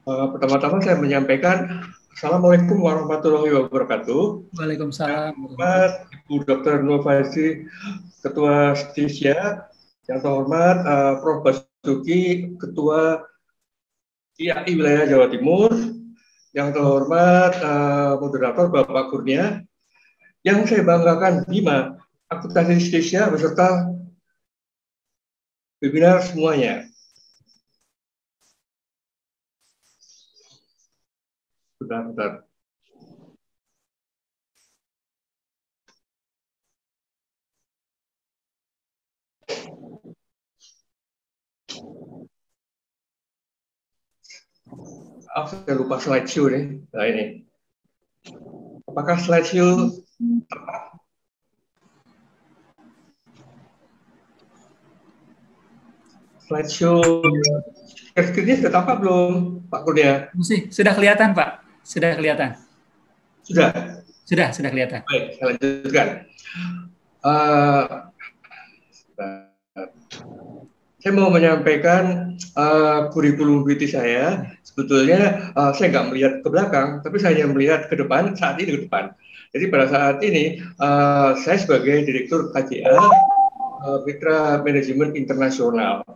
Pertama-tama saya menyampaikan Assalamualaikum warahmatullahi wabarakatuh. Waalaikumsalam. Ibu Dr. Nur Faizi, Ketua Stisya, yang terhormat Prof. Basuki, Ketua IAI Wilayah Jawa Timur, yang terhormat moderator Bapak Kurnia, yang saya banggakan Bima, akuntansi Stisya beserta webinar semuanya. Bentar. Saya lupa slideshow nih. Nah ini. Apakah slideshow screen-nya sudah tampak belum, Pak Kurnia? Sudah kelihatan, Pak. Sudah kelihatan. Sudah kelihatan. Baik, saya lanjutkan. Saya mau menyampaikan kurikulum vitae saya. Sebetulnya saya nggak melihat ke belakang, tapi saya melihat ke depan, saat ini ke depan. Jadi pada saat ini, saya sebagai Direktur KJA, Mitra Manajemen Internasional.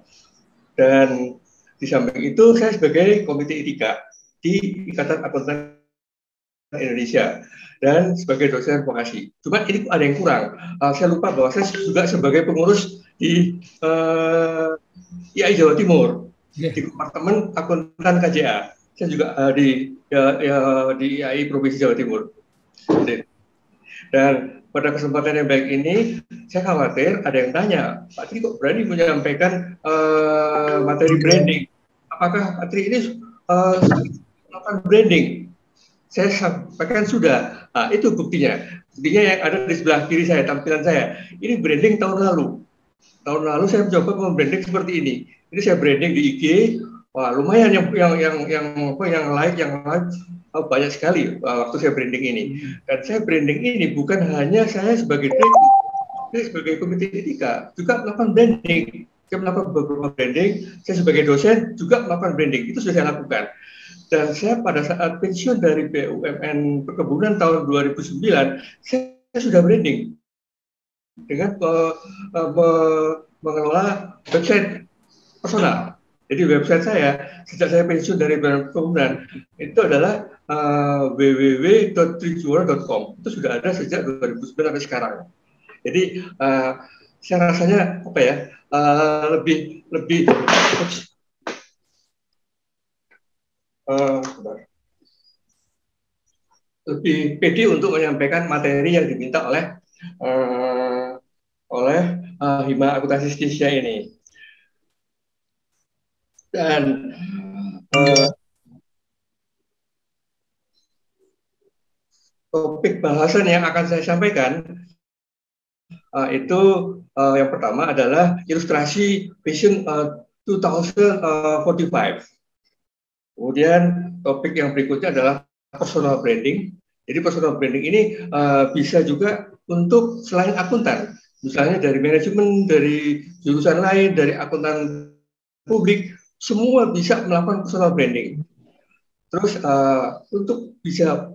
Dan di samping itu, saya sebagai Komite Etika di Ikatan Akuntan Indonesia. Dan sebagai dosen vokasi. Cuma ini ada yang kurang. Saya lupa bahwa saya juga sebagai pengurus di IAI Jawa Timur, di Departemen Akuntan KJA. Saya juga di IAI Provinsi Jawa Timur. Dan pada kesempatan yang baik ini, saya khawatir ada yang tanya, Pak Tri kok berani menyampaikan materi branding? Apakah Pak Tri ini melakukan branding? Saya sampaikan sudah. Nah, itu buktinya. Buktinya yang ada di sebelah kiri saya, tampilan saya. Ini branding tahun lalu. Tahun lalu saya mencoba membranding seperti ini. Ini saya branding di IG. Wah, lumayan yang like banyak sekali waktu saya branding ini. Dan saya branding ini bukan hanya saya sebagai direktur, saya sebagai komite etika juga melakukan branding. Saya melakukan beberapa branding. Saya sebagai dosen juga melakukan branding. Itu sudah saya lakukan. Dan saya pada saat pensiun dari BUMN Perkebunan tahun 2009, saya sudah branding dengan mengelola website personal. Jadi website saya sejak saya pensiun dari BUMN Perkebunan itu adalah www.trijuara.com. Itu sudah ada sejak 2009 sampai sekarang. Jadi saya rasanya apa ya, lebih pede untuk menyampaikan materi yang diminta oleh Hima Akuntansi Stisya ini. Dan topik bahasan yang akan saya sampaikan itu yang pertama adalah ilustrasi Vision 2045. Kemudian topik yang berikutnya adalah personal branding. Jadi personal branding ini bisa juga untuk selain akuntan, misalnya dari manajemen, dari jurusan lain, dari akuntan publik, semua bisa melakukan personal branding. Terus untuk bisa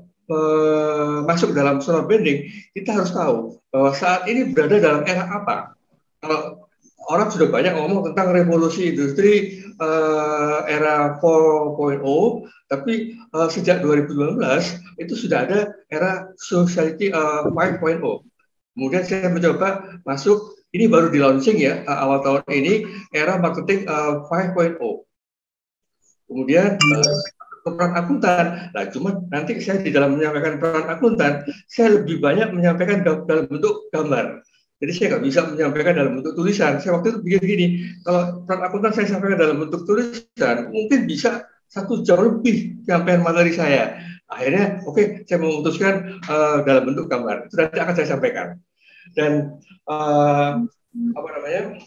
masuk dalam personal branding, kita harus tahu bahwa saat ini berada dalam era apa. Kalau orang sudah banyak ngomong tentang revolusi industri era 4.0, tapi sejak 2019 itu sudah ada era society 5.0. Kemudian saya mencoba masuk, ini baru di launching ya awal tahun ini, era marketing 5.0. Kemudian peran akuntan. Nah, cuma nanti saya di dalam menyampaikan peran akuntan, saya lebih banyak menyampaikan dalam bentuk gambar. Jadi saya nggak bisa menyampaikan dalam bentuk tulisan. Saya waktu itu bikin gini, kalau peran akuntan saya sampaikan dalam bentuk tulisan, mungkin bisa 1 jam lebih penyampaian materi saya. Akhirnya, oke, saya memutuskan dalam bentuk gambar. Itu nanti akan saya sampaikan. Dan apa namanya?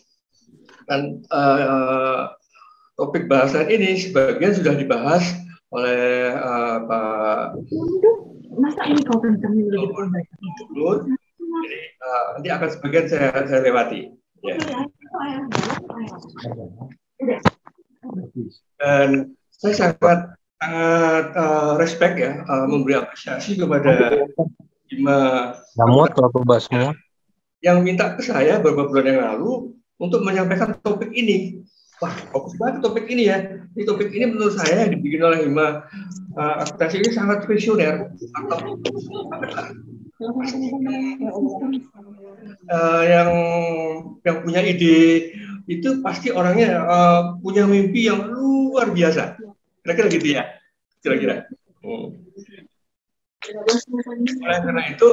Dan topik bahasan ini sebagian sudah dibahas oleh Pak. Masa ini kau tentang Jadi nanti akan sebagian saya lewati. Ya. Dan saya sangat respect ya, memberi apresiasi kepada yang minta ke saya beberapa bulan yang lalu untuk menyampaikan topik ini. Wah, fokus banget topik ini ya. Ini topik ini menurut saya yang dibikin oleh Hima Akuntansi ini sangat visioner. Yang punya ide itu pasti orangnya punya mimpi yang luar biasa. Kira-kira gitu ya. Kira-kira. Oleh karena itu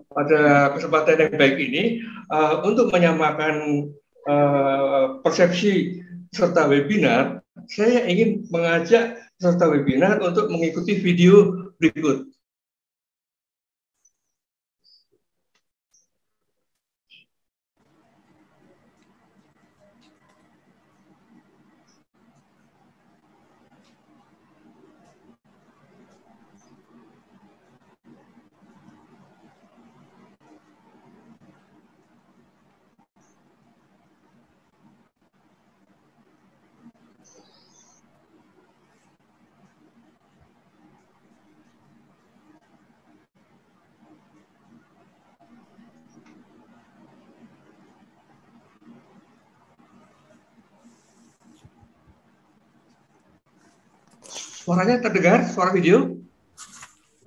pada kesempatan yang baik ini untuk menyamakan persepsi peserta webinar, saya ingin mengajak peserta webinar untuk mengikuti video berikut. Suaranya terdengar, suara video?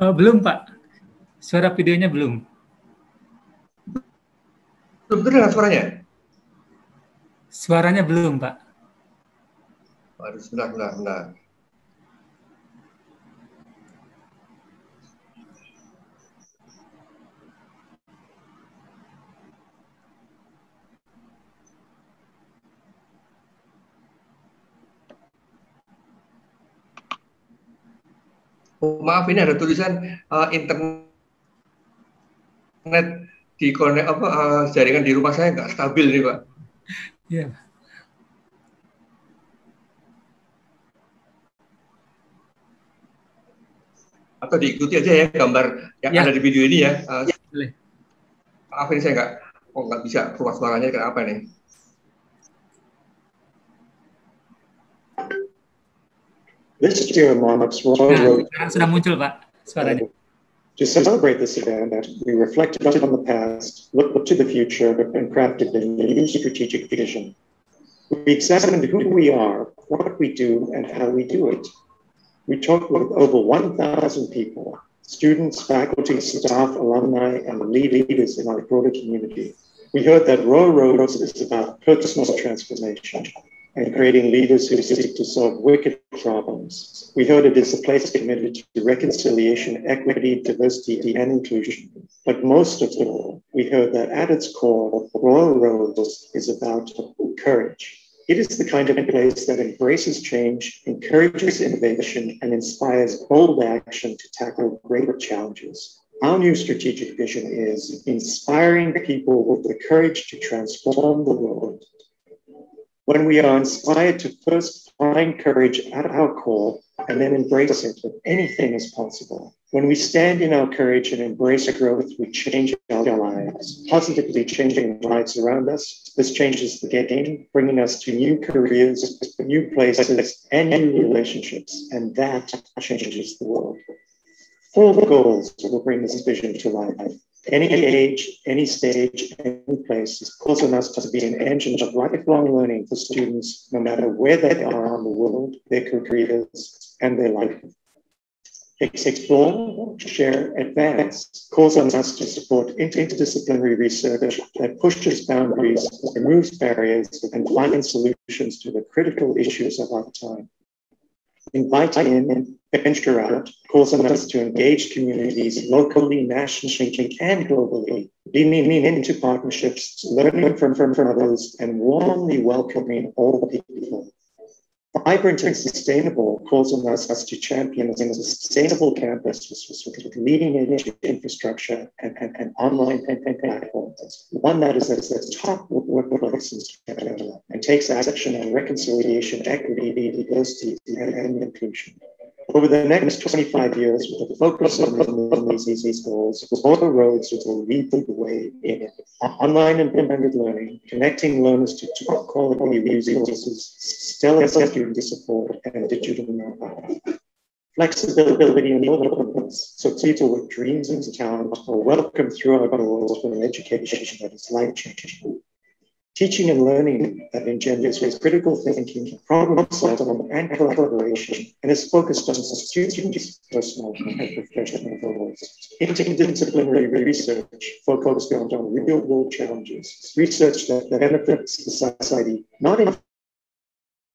Belum, Pak. Suara videonya belum. Belum terdengar suaranya? Suaranya belum, Pak. Waduh, sebentar. Oh, maaf, ini ada tulisan internet di jaringan di rumah saya nggak stabil nih, Pak. Iya. Atau diikuti aja ya gambar yang ada di video ini ya. Boleh. Maaf, ini saya nggak bisa keluar suaranya, kenapa nih? This year marks Royal Road. Sudah muncul, Pak, suaranya. To celebrate this event, we reflected on the past, looked to the future, and crafted a new strategic vision. We examined who we are, what we do, and how we do it. We talked with over 1,000 people, students, faculty, staff, alumni, and leaders in our broader community. We heard that Royal Roads is about personal transformation and creating leaders who seek to solve wicked problems. We heard it is a place committed to reconciliation, equity, diversity, and inclusion. But most of all, we heard that at its core, Royal Roads is about courage. It is the kind of place that embraces change, encourages innovation, and inspires bold action to tackle greater challenges. Our new strategic vision is inspiring people with the courage to transform the world. When we are inspired to first find courage at our core, and then embrace it, that anything is possible. When we stand in our courage and embrace growth, we change our lives, positively changing lives around us. This changes the game, bringing us to new careers, new places, and new relationships, and that changes the world. 4 goals will bring this vision to life. Any age, any stage, any place is calls on us to be an engine of lifelong learning for students, no matter where they are in the world, their careers, and their life. Explore, share, advance calls on us to support interdisciplinary research that pushes boundaries, removes barriers, and finds solutions to the critical issues of our time. Invite in, venture out, calls on us to engage communities locally, nationally, and globally, leaning into partnerships, learning from others, and warmly welcoming all people. Vibrant and sustainable calls on us to champion a sustainable campus with leading-edge infrastructure and online platforms. One that is at the top of workplaces and takes action on reconciliation, equity, diversity, and inclusion. Over the next 25 years, with a focus on these goals, all the roads will lead the way in online and blended learning, connecting learners to top-quality resources, stellar student support, and digital know-how. Flexibility and openness, so people with dreams and talent are welcome through our goals for an education that is life-changing. Teaching and learning that engenders critical thinking, problem solving, and collaboration, and is focused on students' personal and professional goals. Interdisciplinary research focused on real-world challenges, research that benefits society, not in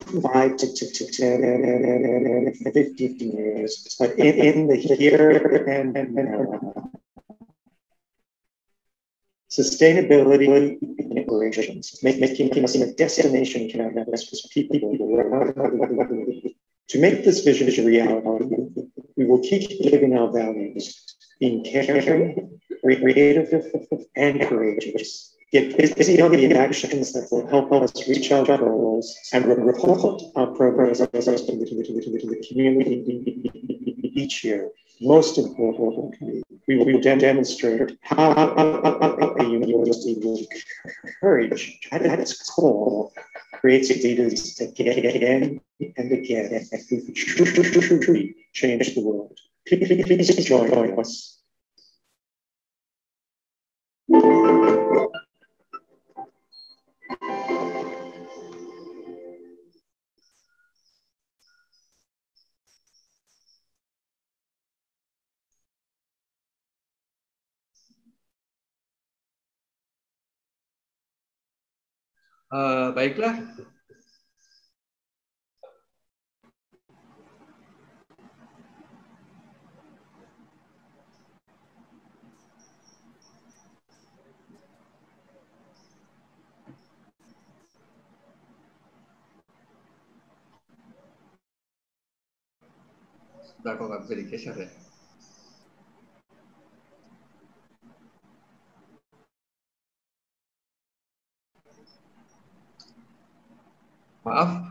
5 to 10 and 15 years, but in the here and now. Sustainability and operations, making us a destination campus for people. To make this vision a reality, we will keep living our values, being caring, creative, and courageous. Get busy on the actions that will help us reach our goals and report our progress to the community each year. Most importantly, we will demonstrate how a university will encourage, at its core, creates leaders again and again, and who truly change the world. Please join us. Baiklah. Sudah kok nggak bisa digeser ya? Maaf.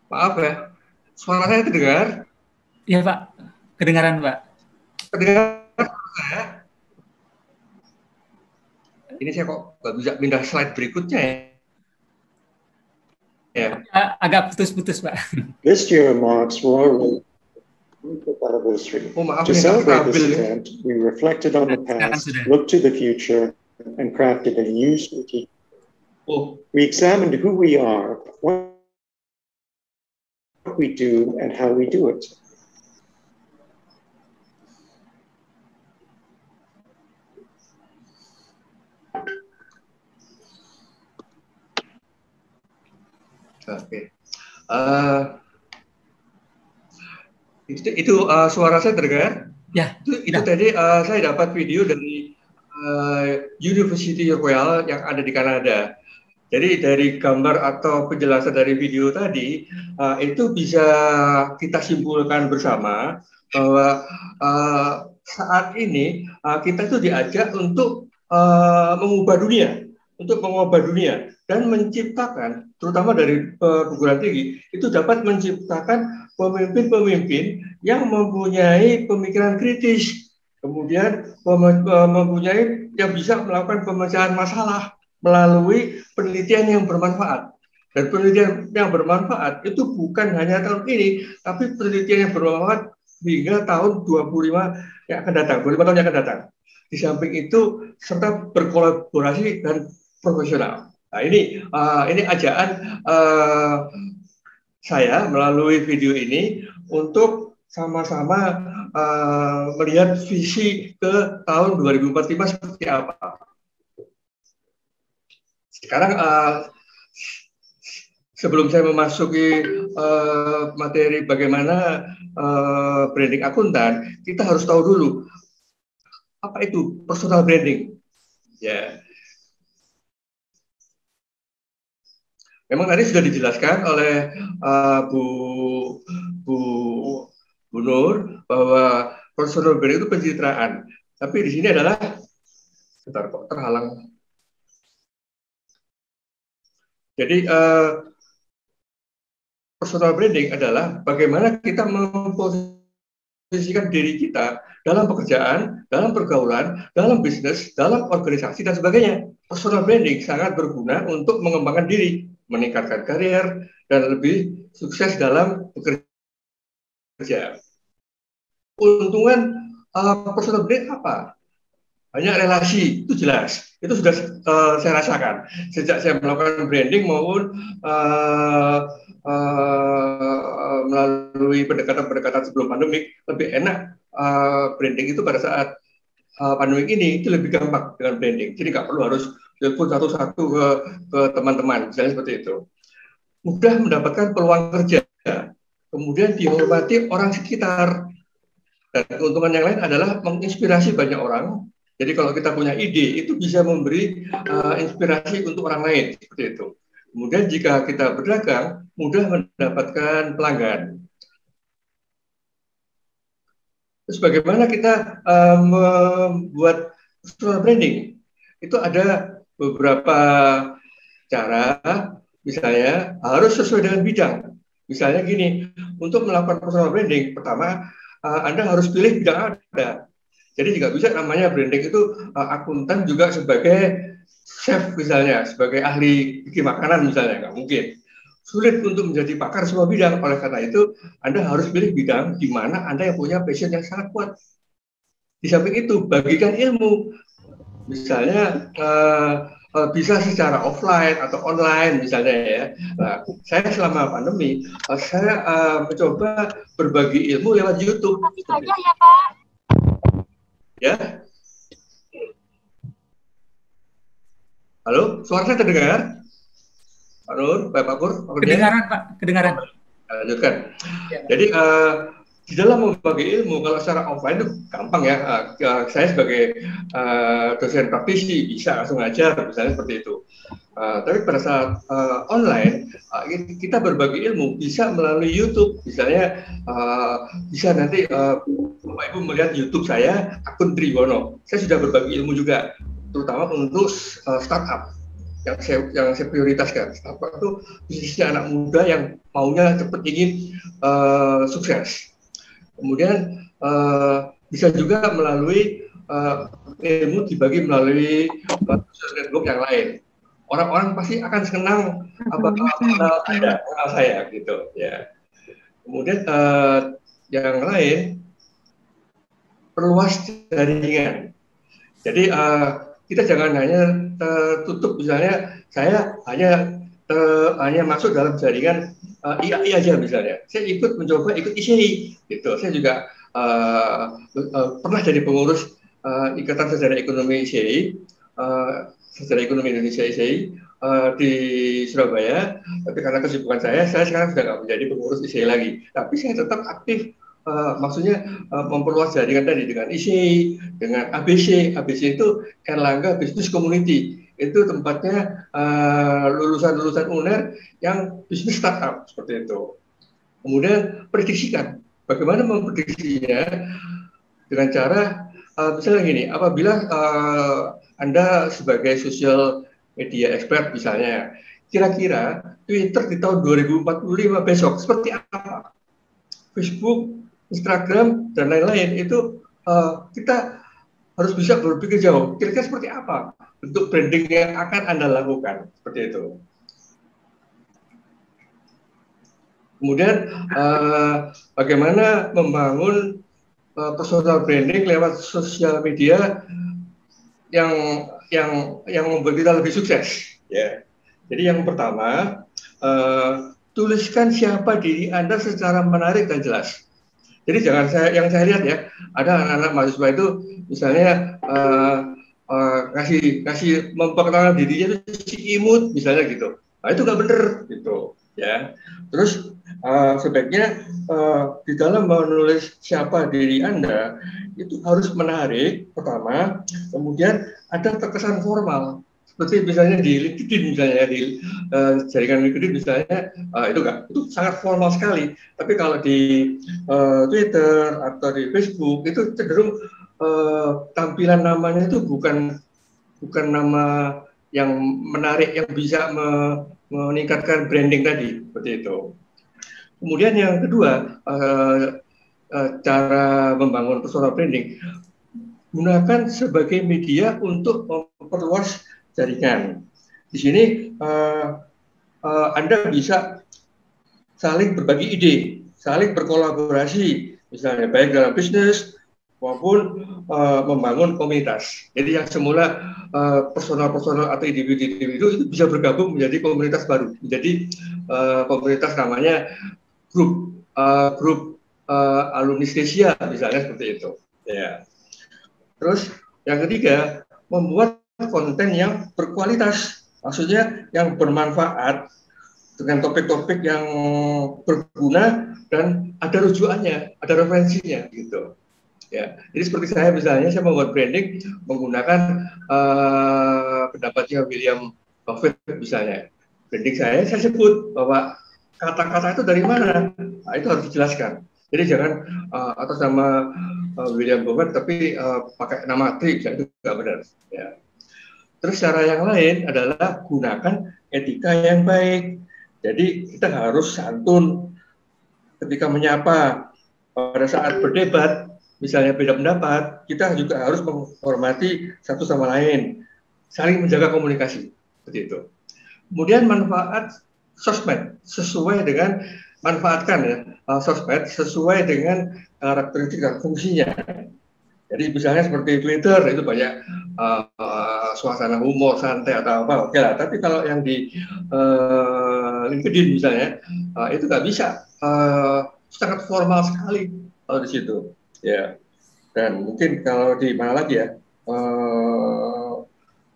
Maaf ya, suara saya terdengar? Iya Pak, kedengaran Pak. Kedengaran saya? Ini saya kok nggak bisa pindah slide berikutnya ya? Agak putus-putus Pak. This year marks Royal anniversary. To celebrate this event, we reflected on the past, looked to the future, and crafted a new strategy. We examined who we are, what we do, and how we do it. Oke. Itu suara saya terdengar? Ya. Itu tadi saya dapat video dari University Royal yang ada di Kanada. Jadi dari gambar atau penjelasan dari video tadi itu bisa kita simpulkan bersama bahwa saat ini kita itu diajak untuk mengubah dunia, dan menciptakan, terutama dari perguruan tinggi, itu dapat menciptakan pemimpin-pemimpin yang mempunyai pemikiran kritis, kemudian mempunyai yang bisa melakukan pemecahan masalah melalui penelitian yang bermanfaat. Dan penelitian yang bermanfaat itu bukan hanya tahun ini, tapi penelitian yang bermanfaat hingga tahun 25 yang akan datang, 25 tahun yang akan datang. Di samping itu serta berkolaborasi dan profesional. Nah, ini ajakan saya melalui video ini untuk sama-sama melihat visi ke tahun 2045 seperti apa. Sekarang sebelum saya memasuki materi bagaimana branding akuntan, kita harus tahu dulu apa itu personal branding. Ya, memang tadi sudah dijelaskan oleh Bu Nur bahwa personal branding itu pencitraan. Tapi di sini adalah, sebentar kok terhalang. Jadi personal branding adalah bagaimana kita memposisikan diri kita dalam pekerjaan, dalam pergaulan, dalam bisnis, dalam organisasi dan sebagainya. Personal branding sangat berguna untuk mengembangkan diri, meningkatkan karier, dan lebih sukses dalam bekerja. Keuntungan personal branding apa? Banyak relasi, itu jelas. Itu sudah saya rasakan. Sejak saya melakukan branding maupun melalui pendekatan-pendekatan sebelum pandemik, lebih enak branding itu pada saat pandemik ini, itu lebih gampang dengan branding. Jadi nggak perlu harus telepon satu-satu ke teman-teman, misalnya seperti itu. Mudah mendapatkan peluang kerja, kemudian dihormati orang sekitar. Dan keuntungan yang lain adalah menginspirasi banyak orang. Jadi kalau kita punya ide, itu bisa memberi inspirasi untuk orang lain, seperti itu. Kemudian jika kita berdagang, mudah mendapatkan pelanggan. Terus bagaimana kita membuat personal branding? Itu ada beberapa cara, misalnya harus sesuai dengan bidang. Misalnya gini, untuk melakukan personal branding, pertama Anda harus pilih bidang Anda. Jadi juga bisa namanya branding itu akuntan juga sebagai chef misalnya, sebagai ahli bikin makanan misalnya, nggak mungkin. Sulit untuk menjadi pakar semua bidang. Oleh karena itu, Anda harus pilih bidang di mana Anda yang punya passion yang sangat kuat. Di samping itu, bagikan ilmu. Misalnya bisa secara offline atau online misalnya ya. Nah, saya selama pandemi, saya mencoba berbagi ilmu lewat YouTube. Saja ya Pak. Ya. Halo, suara saya terdengar? Pak Nur, Pak Pur? Kedengaran Pak, kedengaran. Lanjutkan. Jadi di dalam membagi ilmu, kalau secara offline itu gampang ya. Saya sebagai dosen praktisi bisa langsung ngajar, misalnya seperti itu. Tapi pada saat online, kita berbagi ilmu bisa melalui YouTube. Misalnya bisa nanti Bapak Ibu melihat YouTube saya, akun Triwono. Saya sudah berbagi ilmu juga, terutama untuk startup yang saya prioritaskan. Startup itu bisnisnya anak muda yang maunya cepat ingin sukses. Kemudian bisa juga melalui ilmu dibagi melalui social network yang lain. Orang-orang pasti akan senang kenal Anda, kenal saya gitu ya. Kemudian yang lain, perluas jaringan. Jadi kita jangan hanya tertutup, misalnya saya hanya masuk dalam jaringan IAI aja misalnya. Saya mencoba ikut ICI gitu. Saya juga pernah jadi pengurus Ikatan Sejarah Ekonomi ICI, Sejarah Ekonomi Indonesia ICI di Surabaya. Tapi karena kesibukan saya sekarang sudah nggak menjadi pengurus ICI lagi. Tapi saya tetap aktif maksudnya memperluas jaringan tadi dengan ICI, dengan ABC. ABC itu Erlangga Business Community. Itu tempatnya lulusan-lulusan UNER yang bisnis startup seperti itu. Kemudian prediksikan. Bagaimana memprediksinya? Dengan cara misalnya gini, apabila Anda sebagai social media expert misalnya, kira-kira Twitter di tahun 2045 besok seperti apa? Facebook, Instagram, dan lain-lain itu kita harus bisa berpikir jauh. Kira-kira seperti apa bentuk branding yang akan Anda lakukan? Seperti itu. Kemudian bagaimana membangun personal branding lewat sosial media yang membuat kita lebih sukses. Ya. Jadi yang pertama, tuliskan siapa diri Anda secara menarik dan jelas. Jadi jangan yang saya lihat ya, ada anak-anak mahasiswa itu misalnya kasih memperkenalkan dirinya itu si imut misalnya gitu. Nah, itu nggak bener gitu ya. Terus sebaiknya di dalam menulis siapa diri Anda itu harus menarik pertama, kemudian ada terkesan formal. Seperti misalnya di LinkedIn misalnya, di jaringan LinkedIn misalnya, itu sangat formal sekali. Tapi kalau di Twitter atau di Facebook itu cenderung tampilan namanya itu bukan nama yang menarik, yang bisa meningkatkan branding tadi, seperti itu. Kemudian yang kedua, cara membangun personal branding, gunakan sebagai media untuk memperluas jaringan. Di sini Anda bisa saling berbagi ide, saling berkolaborasi, misalnya baik dalam bisnis maupun membangun komunitas. Jadi yang semula personal atau individu-individu itu bisa bergabung menjadi komunitas baru, menjadi komunitas namanya grup alumnistesia misalnya seperti itu. Ya. Terus yang ketiga, membuat konten yang berkualitas, maksudnya yang bermanfaat dengan topik-topik yang berguna dan ada rujukannya, ada referensinya gitu. Ya, jadi seperti saya misalnya, saya membuat branding menggunakan pendapatnya William Buffett misalnya. Branding saya sebut bahwa kata-kata itu dari mana, nah, itu harus dijelaskan. Jadi jangan atas nama William Buffett tapi pakai nama Tri, itu nggak benar. Ya. Terus cara yang lain adalah gunakan etika yang baik. Jadi kita harus santun ketika menyapa, pada saat berdebat, misalnya beda pendapat, kita juga harus menghormati satu sama lain, saling menjaga komunikasi, seperti itu. Kemudian manfaat sosmed sesuai dengan manfaatkan ya sosmed sesuai dengan karakteristik dan fungsinya. Jadi misalnya seperti Twitter itu banyak suasana humor, santai atau apa, oke lah. Tapi kalau yang di LinkedIn misalnya, itu nggak bisa, sangat formal sekali kalau di situ. Ya. Dan mungkin kalau di mana lagi ya,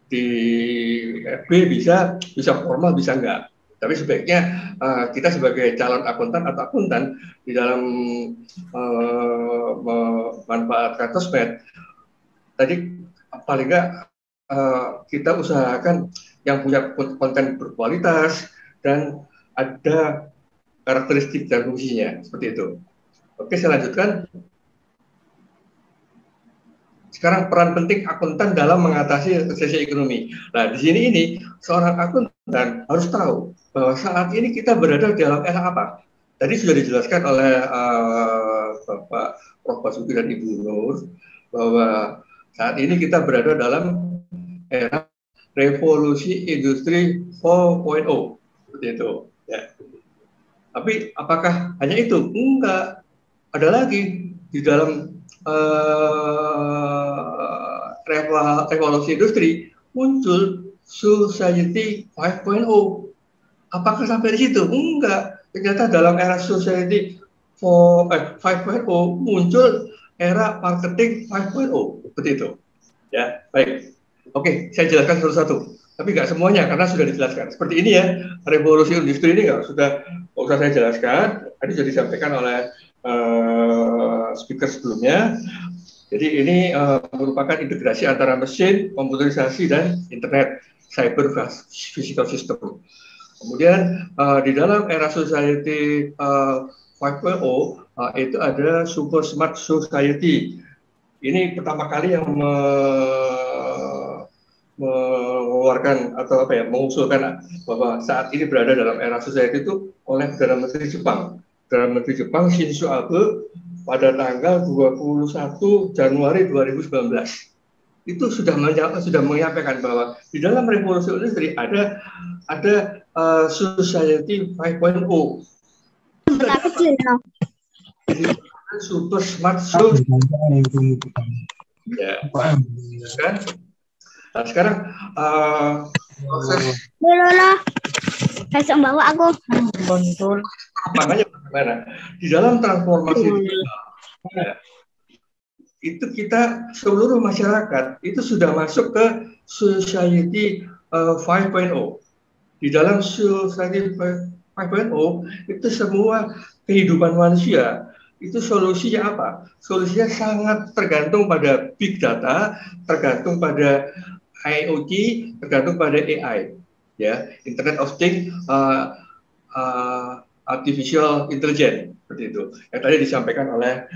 di FB bisa formal, bisa enggak. Tapi sebaiknya kita sebagai calon akuntan atau akuntan di dalam memanfaatkan sosmed, tadi paling enggak kita usahakan yang punya konten berkualitas dan ada karakteristik dan fungsinya, seperti itu. Oke, saya lanjutkan. Sekarang peran penting akuntan dalam mengatasi resesi ekonomi. Nah, di sini ini seorang akuntan harus tahu bahwa saat ini kita berada di dalam era apa. Tadi sudah dijelaskan oleh Bapak Prof. Basuki dan Ibu Nur bahwa saat ini kita berada dalam era revolusi industri 4.0, seperti itu. Ya. Tapi apakah hanya itu? Enggak. Ada lagi di dalam revolusi industri muncul Society 5.0. Apakah sampai di situ? Enggak. Ternyata dalam era Society 5.0 muncul era marketing 5.0. Seperti itu. Ya, baik. Oke, saya jelaskan satu-satu. Tapi nggak semuanya karena sudah dijelaskan. Seperti ini ya, revolusi industri ini nggak usah saya jelaskan. Tadi sudah disampaikan oleh speaker sebelumnya. Jadi ini merupakan integrasi antara mesin, komputerisasi, dan internet, cyber physical system. Kemudian di dalam era society 5.0 itu ada super smart society. Ini pertama kali yang mengeluarkan atau mengusulkan bahwa saat ini berada dalam era society itu oleh Perdana Menteri Jepang. Perdana Menteri Jepang Shinzo Abe pada tanggal 21 Januari 2019 itu sudah menyampaikan bahwa di dalam revolusi industri ada society 5.0. Super smart society. Ya. Kan? Nah, sekarang proses besok bawa aku makanya bagaimana di dalam transformasi digital, ya, itu kita seluruh masyarakat itu sudah masuk ke society 5.0. Di dalam society 5.0 itu semua kehidupan manusia itu solusinya apa? Solusinya sangat tergantung pada big data, tergantung pada IoT, tergantung pada AI, ya, Internet of Things, artificial intelligence, seperti itu. Yang tadi disampaikan oleh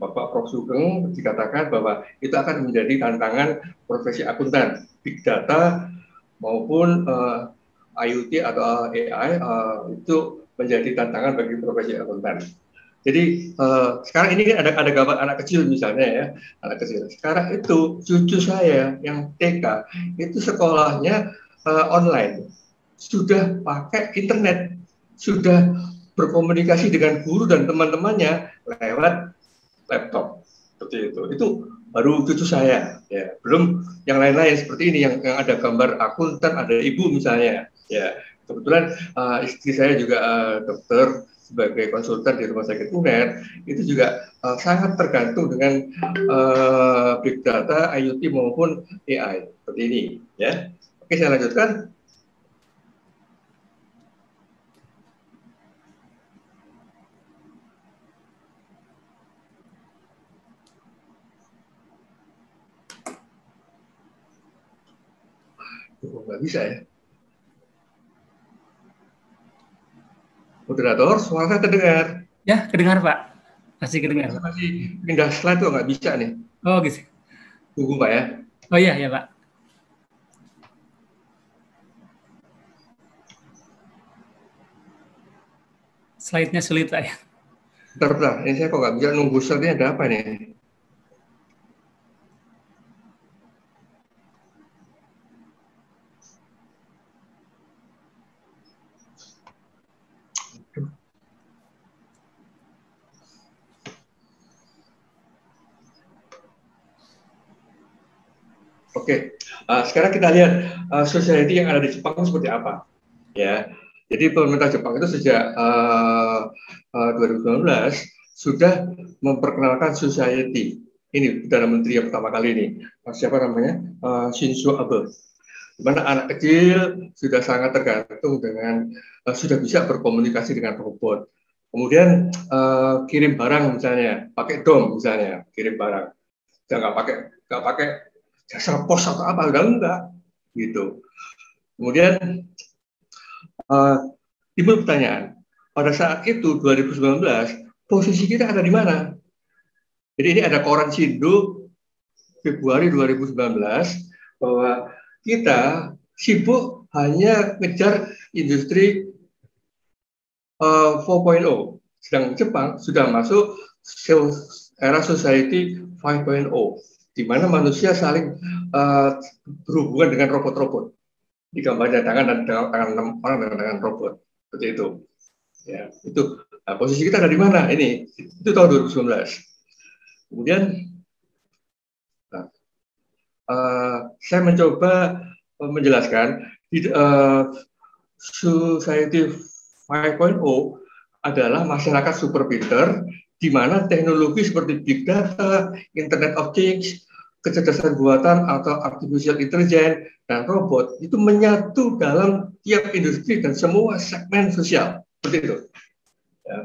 Bapak Prof. Sugeng, dikatakan bahwa itu akan menjadi tantangan profesi akuntan, big data maupun IoT atau AI itu menjadi tantangan bagi profesi akuntan. Jadi sekarang ini ada gambar anak kecil misalnya ya, anak kecil. Sekarang itu cucu saya yang TK itu sekolahnya online, sudah pakai internet, sudah berkomunikasi dengan guru dan teman-temannya lewat laptop, seperti itu. Itu baru cucu saya, ya. Belum yang lain-lain seperti ini yang ada gambar akuntan, ada ibu misalnya, ya. Kebetulan istri saya juga dokter sebagai konsultan di Rumah Sakit UNER, itu juga sangat tergantung dengan big data, IoT maupun AI seperti ini, ya. Oke, saya lanjutkan. Nggak bisa ya. Moderator, suara saya terdengar. Ya, kedengar Pak. Masih kedengar. Masih pindah slide tuh nggak bisa nih. Oh gitu. Tunggu Pak ya. Oh iya, ya Pak. Slide-nya sulit Pak ya. Bentar, ini saya kok nggak bisa nunggu slide-nya, ada apa nih? Oke, sekarang kita lihat society yang ada di Jepang seperti apa, ya. Jadi pemerintah Jepang itu sejak 2019 sudah memperkenalkan society. Ini Perdana Menteri yang pertama kali ini, siapa namanya, Shinzo Abe. Di mana anak kecil sudah sangat tergantung dengan sudah bisa berkomunikasi dengan robot. Kemudian kirim barang misalnya, pakai DOM misalnya, kirim barang. Sudah nggak pakai jasa pos atau apa, udah enggak gitu. Kemudian timbul pertanyaan, pada saat itu 2019 posisi kita ada di mana? Jadi ini ada koran Shindo Februari 2019 bahwa kita sibuk hanya ngejar industri 4.0, sedang Jepang sudah masuk era society 5.0. di mana manusia saling berhubungan dengan robot-robot. Di gambarnya tangan orang dengan tangan robot, seperti itu. Ya, itu posisi kita ada di mana? Ini itu tahun 2019. Kemudian saya mencoba menjelaskan Society 5.0 adalah masyarakat super pinter, di mana teknologi seperti big data, Internet of Things, kecerdasan buatan atau artificial intelligence dan robot itu menyatu dalam tiap industri dan semua segmen sosial, seperti itu. Ya.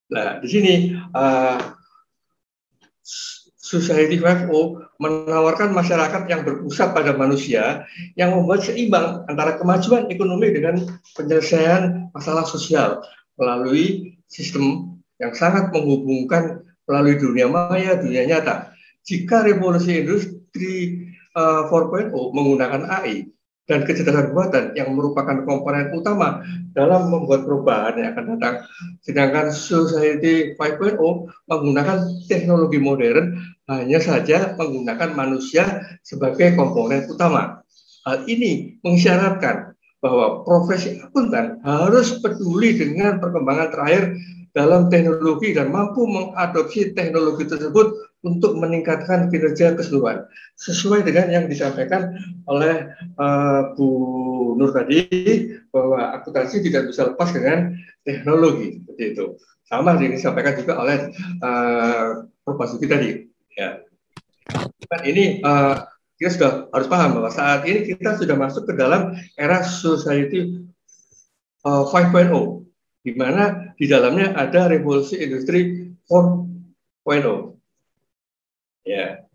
Nah, di sini Society 5.0 menawarkan masyarakat yang berpusat pada manusia yang membuat seimbang antara kemajuan ekonomi dengan penyelesaian masalah sosial melalui sistem yang sangat menghubungkan melalui dunia maya, dunia nyata. Jika revolusi industri 4.0 menggunakan AI dan kecerdasan buatan yang merupakan komponen utama dalam membuat perubahan yang akan datang, sedangkan Society 5.0 menggunakan teknologi modern hanya saja menggunakan manusia sebagai komponen utama. Hal ini mengisyaratkan bahwa profesi akuntan harus peduli dengan perkembangan terakhir dalam teknologi dan mampu mengadopsi teknologi tersebut untuk meningkatkan kinerja keseluruhan. Sesuai dengan yang disampaikan oleh Bu Nur tadi, bahwa akuntansi tidak bisa lepas dengan teknologi, seperti itu. Sama yang disampaikan juga oleh Prof. Basuki tadi. Ya. Dan ini kita sudah harus paham bahwa saat ini kita sudah masuk ke dalam era Society 5.0, di mana di dalamnya ada revolusi industri 4.0. Ya.